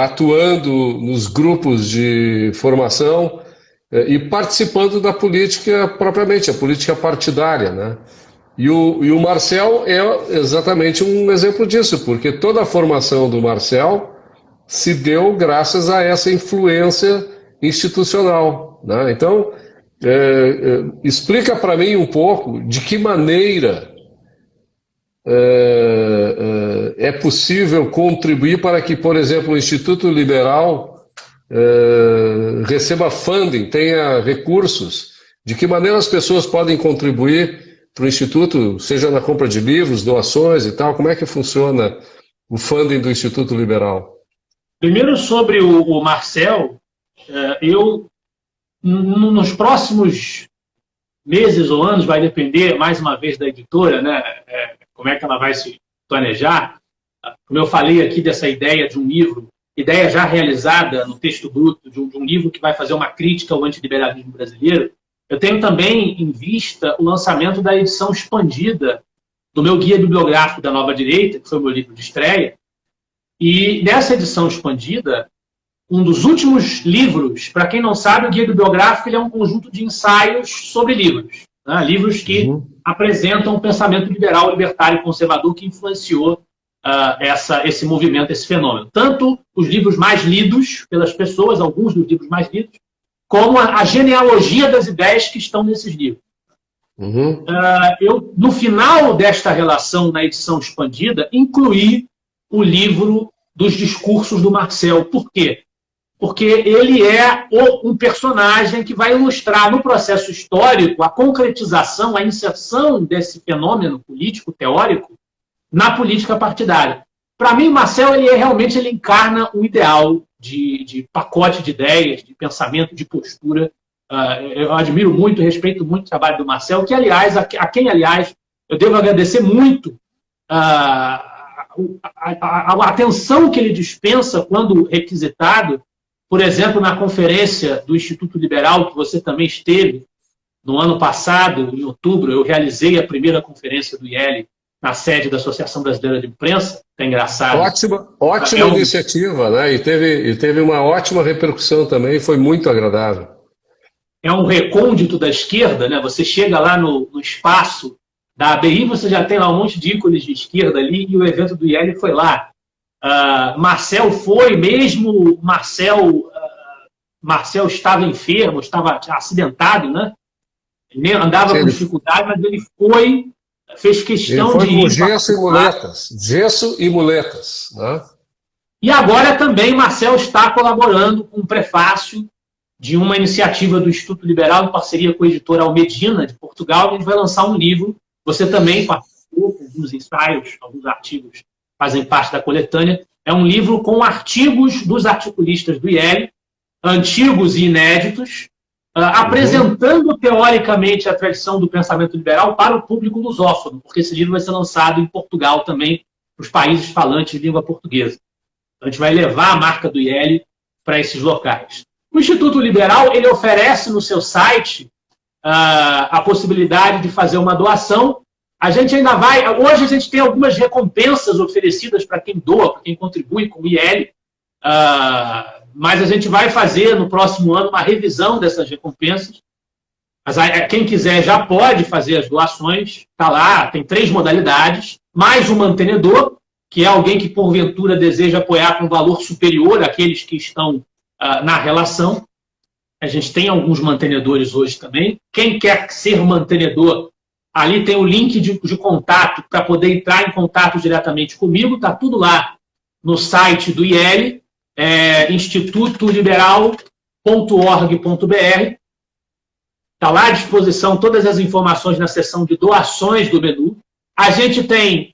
atuando nos grupos de formação e participando da política propriamente, a política partidária, né? E o Marcel é exatamente um exemplo disso, porque toda a formação do Marcel se deu graças a essa influência institucional, né? Então, explica para mim um pouco de que maneira é possível contribuir para que, por exemplo, o Instituto Liberal receba funding, tenha recursos, de que maneira as pessoas podem contribuir para o Instituto, seja na compra de livros, doações e tal, como é que funciona o funding do Instituto Liberal? Primeiro, sobre o Marcel, eu, nos próximos meses ou anos, vai depender, mais uma vez, da editora, né, como é que ela vai se planejar. Como eu falei aqui dessa ideia de um livro, ideia já realizada no texto bruto, de um livro que vai fazer uma crítica ao antiliberalismo brasileiro, eu tenho também em vista o lançamento da edição expandida do meu guia bibliográfico da Nova Direita, que foi o meu livro de estreia. E nessa edição expandida, um dos últimos livros, para quem não sabe, o guia bibliográfico ele é um conjunto de ensaios sobre livros, né? Livros que apresentam o pensamento liberal, libertário e conservador que influenciou esse movimento, esse fenômeno. Tanto os livros mais lidos pelas pessoas, alguns dos livros mais lidos, como a genealogia das ideias que estão nesses livros. Eu, no final desta relação, na edição expandida, incluí o livro dos discursos do Marcel. Por quê? Porque ele é um personagem que vai ilustrar no processo histórico a concretização, a inserção desse fenômeno político, teórico, na política partidária. Para mim, Marcel realmente ele encarna um ideal de pacote de ideias, de pensamento, de postura. Eu admiro muito, respeito muito o trabalho do Marcel, que, aliás, a quem, aliás, eu devo agradecer muito a atenção que ele dispensa quando requisitado. Por exemplo, na conferência do Instituto Liberal, que você também esteve no ano passado, em outubro, eu realizei a primeira conferência do IEL na sede da Associação Brasileira de Imprensa, que é engraçado. Ótima iniciativa, né? E teve uma ótima repercussão também, foi muito agradável. É um recôndito da esquerda, né? Você chega lá no espaço da ABI, você já tem lá um monte de ícones de esquerda ali, e o evento do IEL foi lá. Marcel foi, mesmo Marcel estava enfermo, estava acidentado, né? Ele andava com dificuldade, mas ele foi, fez questão de ir. Gesso e muletas. Né? E agora também Marcel está colaborando com um prefácio de uma iniciativa do Instituto Liberal, em parceria com a editora Almedina, de Portugal, e a gente vai lançar um livro. Você também participou com alguns ensaios, alguns artigos fazem parte da coletânea. É um livro com artigos dos articulistas do IEL, antigos e inéditos, apresentando teoricamente a tradição do pensamento liberal para o público lusófono, porque esse livro vai ser lançado em Portugal também, para os países falantes de língua portuguesa. Então, a gente vai levar a marca do IEL para esses locais. O Instituto Liberal ele oferece no seu site a possibilidade de fazer uma doação. A gente ainda vai... Hoje a gente tem algumas recompensas oferecidas para quem doa, para quem contribui com o IEL, mas a gente vai fazer no próximo ano uma revisão dessas recompensas. Mas quem quiser já pode fazer as doações, está lá, tem 3 modalidades, mais um mantenedor, que é alguém que porventura deseja apoiar com um valor superior àqueles que estão na relação. A gente tem alguns mantenedores hoje também. Quem quer ser mantenedor, ali tem o link de contato para poder entrar em contato diretamente comigo. Está tudo lá no site do IEL, institutoliberal.org.br. Está lá à disposição todas as informações na seção de doações do menu. A gente tem,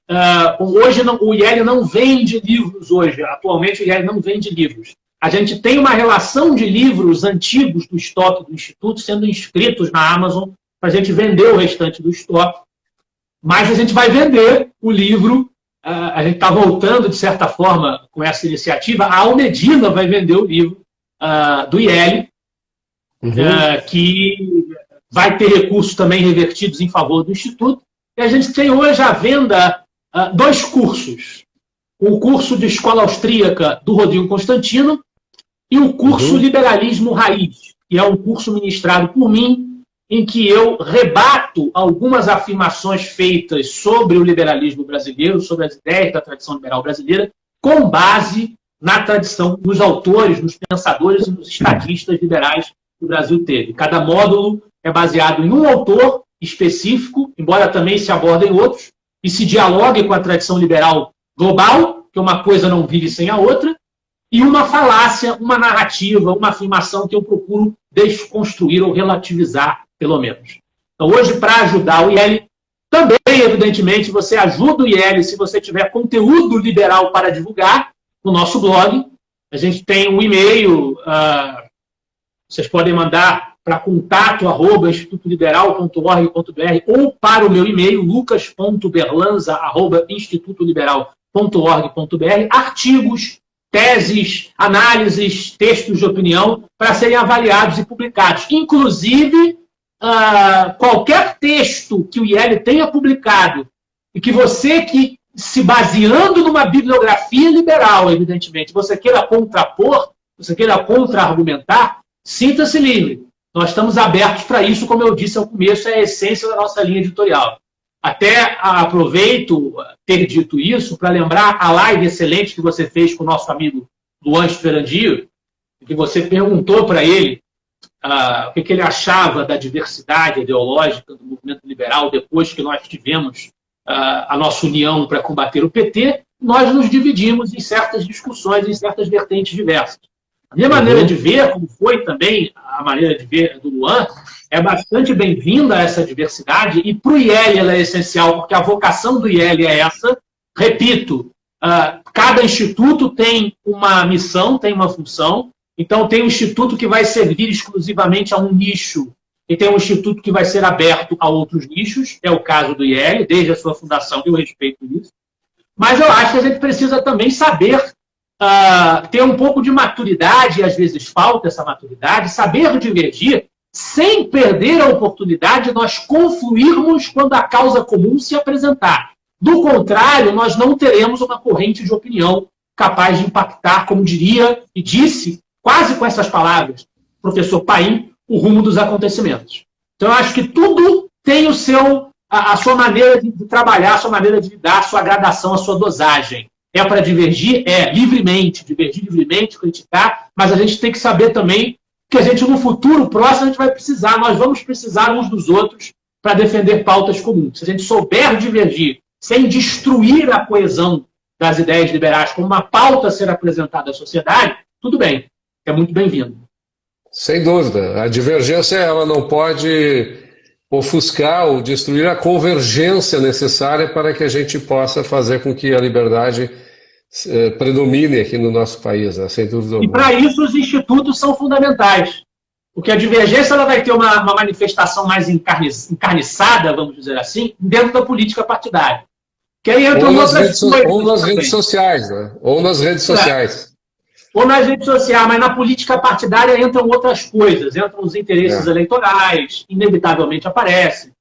hoje o IEL não vende livros hoje, atualmente o IEL não vende livros. A gente tem uma relação de livros antigos do estoque do Instituto sendo inscritos na Amazon para a gente vender o restante do estoque. Mas a gente vai vender o livro, a gente está voltando, de certa forma, com essa iniciativa. A Almedina vai vender o livro do IEL, que vai ter recursos também revertidos em favor do Instituto. E a gente tem hoje à venda 2 cursos. O curso de Escola Austríaca do Rodrigo Constantino e o curso Liberalismo Raiz, que é um curso ministrado por mim, em que eu rebato algumas afirmações feitas sobre o liberalismo brasileiro, sobre as ideias da tradição liberal brasileira, com base na tradição dos autores, nos pensadores e nos estadistas liberais que o Brasil teve. Cada módulo é baseado em um autor específico, embora também se abordem outros, e se dialogue com a tradição liberal global, que uma coisa não vive sem a outra, e uma falácia, uma narrativa, uma afirmação que eu procuro desconstruir ou relativizar, pelo menos. Então, hoje, para ajudar o IEL, também, evidentemente, você ajuda o IEL se você tiver conteúdo liberal para divulgar no nosso blog. A gente tem um e-mail, vocês podem mandar para contato@institutoliberal.org.br ou para o meu e-mail, lucas.berlanza@institutoliberal.org.br, artigos, teses, análises, textos de opinião para serem avaliados e publicados. Inclusive, qualquer texto que o IEL tenha publicado e que você, que se baseando numa bibliografia liberal, evidentemente, você queira contrapor, você queira contra-argumentar, sinta-se livre. Nós estamos abertos para isso, como eu disse ao começo, é a essência da nossa linha editorial. Até aproveito ter dito isso para lembrar a live excelente que você fez com o nosso amigo Luan Esperandio, que você perguntou para ele o que ele achava da diversidade ideológica do movimento liberal depois que nós tivemos a nossa união para combater o PT. Nós nos dividimos em certas discussões, em certas vertentes diversas. A minha maneira de ver, como foi também a maneira de ver do Luan, é bastante bem-vinda a essa diversidade, e para o IEL ela é essencial, porque a vocação do IEL é essa. Repito, cada instituto tem uma missão, tem uma função. Então, tem um instituto que vai servir exclusivamente a um nicho, e tem um instituto que vai ser aberto a outros nichos, é o caso do IEL, desde a sua fundação, eu respeito isso. Mas eu acho que a gente precisa também saber ter um pouco de maturidade, e às vezes falta essa maturidade, saber divergir, sem perder a oportunidade de nós confluirmos quando a causa comum se apresentar. Do contrário, nós não teremos uma corrente de opinião capaz de impactar, como diria e disse, quase com essas palavras, o professor Paim, o rumo dos acontecimentos. Então, eu acho que tudo tem a sua maneira de trabalhar, a sua maneira de lidar, a sua gradação, a sua dosagem. É para divergir? É, livremente. Divergir livremente, criticar, mas a gente tem que saber também que a gente, no futuro próximo, a gente vai precisar, nós vamos precisar uns dos outros para defender pautas comuns. Se a gente souber divergir sem destruir a coesão das ideias liberais como uma pauta a ser apresentada à sociedade, tudo bem, é muito bem-vindo. Sem dúvida. A divergência ela não pode ofuscar ou destruir a convergência necessária para que a gente possa fazer com que a liberdade predomine aqui no nosso país, né? Sem dúvida alguma. E para isso os institutos são fundamentais. Porque a divergência ela vai ter uma manifestação mais encarniçada, vamos dizer assim, dentro da política partidária. Que aí entra ou nas redes sociais, né? Ou nas redes sociais. Ou nas redes sociais, mas na política partidária entram outras coisas, entram os interesses eleitorais, inevitavelmente aparecem.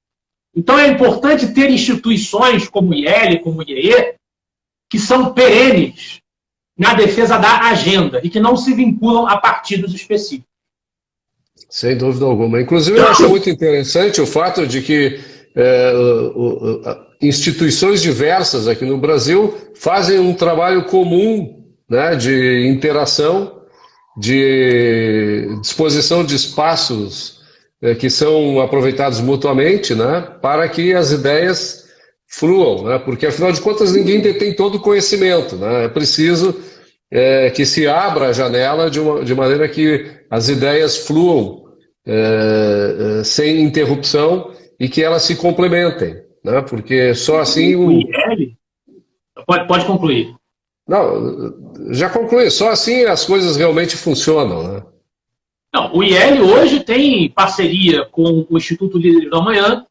Então é importante ter instituições como o IEL, como o IEE, que são perenes na defesa da agenda e que não se vinculam a partidos específicos. Sem dúvida alguma. Inclusive, eu acho muito interessante o fato de que instituições diversas aqui no Brasil fazem um trabalho comum, né, de interação, de disposição de espaços que são aproveitados mutuamente, né, para que as ideias fluam, né, porque, afinal de contas, ninguém detém todo o conhecimento, né, é preciso que se abra a janela de maneira que as ideias fluam sem interrupção e que elas se complementem, né? Porque só assim o IEL, pode concluir. Não, já concluí, só assim as coisas realmente funcionam, né? Não, o IEL hoje tem parceria com o Instituto Líderes do Amanhã,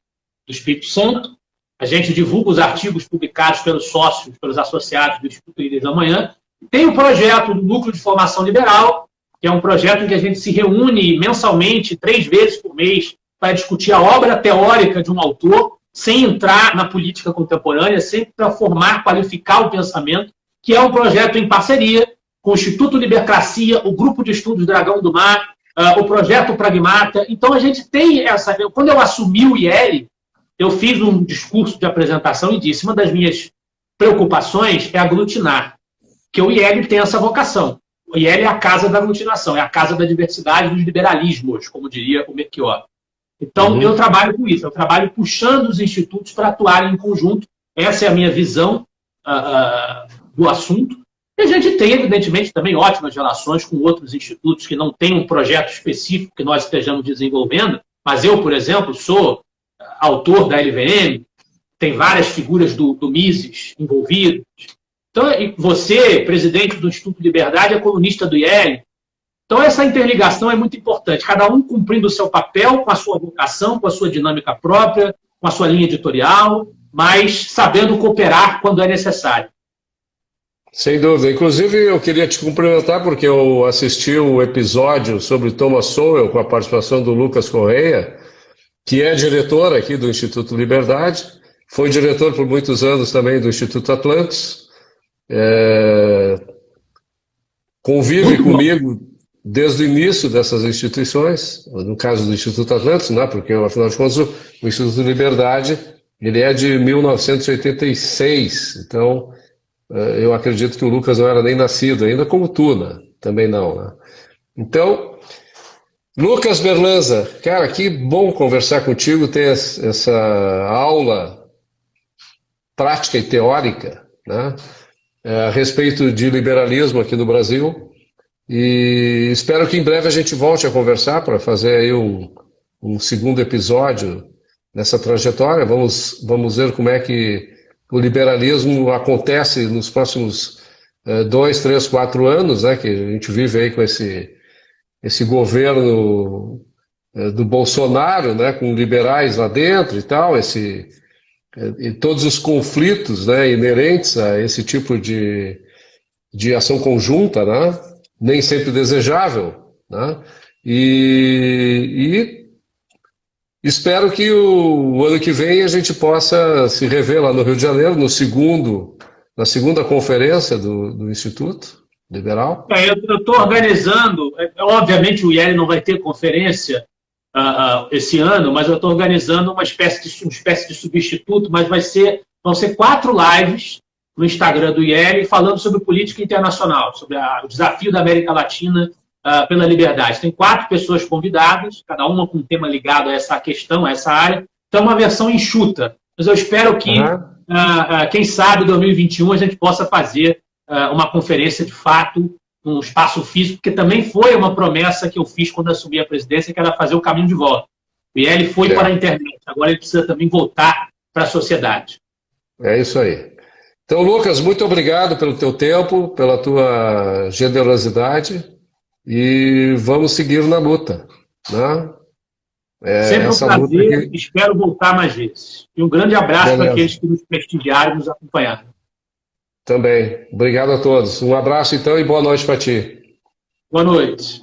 do Espírito Santo. A gente divulga os artigos publicados pelos sócios, pelos associados do Instituto Líderes do Amanhã. Tem o projeto do Núcleo de Formação Liberal, que é um projeto em que a gente se reúne mensalmente, 3 vezes por mês, para discutir a obra teórica de um autor, sem entrar na política contemporânea, sempre para formar, qualificar o pensamento, que é um projeto em parceria com o Instituto Libercracia, o Grupo de Estudos Dragão do Mar, o Projeto Pragmata. Então, a gente tem essa... Quando eu assumi o IEL, eu fiz um discurso de apresentação e disse, uma das minhas preocupações é aglutinar, que o IEL tem essa vocação. O IEL é a casa da aglutinação, é a casa da diversidade dos liberalismos, como diria o Melchior. Então, eu trabalho com isso, eu trabalho puxando os institutos para atuarem em conjunto. Essa é a minha visão do assunto. E a gente tem, evidentemente, também ótimas relações com outros institutos que não têm um projeto específico que nós estejamos desenvolvendo, mas eu, por exemplo, sou autor da LVM, tem várias figuras do Mises envolvidas. Então, você, presidente do Instituto Liberdade, é colunista do IEL. Então, essa interligação é muito importante. Cada um cumprindo o seu papel, com a sua vocação, com a sua dinâmica própria, com a sua linha editorial, mas sabendo cooperar quando é necessário. Sem dúvida. Inclusive, eu queria te cumprimentar porque eu assisti o episódio sobre Thomas Sowell com a participação do Lucas Correia, que é diretor aqui do Instituto Liberdade, foi diretor por muitos anos também do Instituto Atlantis, convive comigo desde o início dessas instituições, no caso do Instituto Atlantis, né, porque, afinal de contas, o Instituto Liberdade ele é de 1986, então eu acredito que o Lucas não era nem nascido ainda, como tu, né? Também não, né? Então, Lucas Berlanza, cara, que bom conversar contigo, ter essa aula prática e teórica, né, a respeito de liberalismo aqui no Brasil, e espero que em breve a gente volte a conversar para fazer aí um segundo episódio nessa trajetória. Vamos ver como é que o liberalismo acontece nos próximos 2, 3, 4 anos, né, que a gente vive aí com esse governo do Bolsonaro, né, com liberais lá dentro e tal, e todos os conflitos, né, inerentes a esse tipo de ação conjunta, né, nem sempre desejável, né, e espero que o ano que vem a gente possa se rever lá no Rio de Janeiro, na segunda conferência do Instituto Liberal. Eu estou organizando, obviamente o IEL não vai ter conferência esse ano, mas eu estou organizando uma espécie de substituto, mas vão ser 4 lives no Instagram do IEL falando sobre política internacional, sobre o desafio da América Latina pela liberdade. Tem 4 pessoas convidadas, cada uma com um tema ligado a essa questão, a essa área. Então é uma versão enxuta, mas eu espero que, quem sabe, em 2021 a gente possa fazer uma conferência de fato, um espaço físico, porque também foi uma promessa que eu fiz quando assumi a presidência, que era fazer o caminho de volta. O IEL foi para a internet, agora ele precisa também voltar para a sociedade. É isso aí. Então, Lucas, muito obrigado pelo teu tempo, pela tua generosidade, e vamos seguir na luta, né? Sempre um prazer, espero voltar mais vezes. E um grande abraço para aqueles que nos prestigiaram e nos acompanharam. Também. Obrigado a todos. Um abraço, então, e boa noite para ti. Boa noite.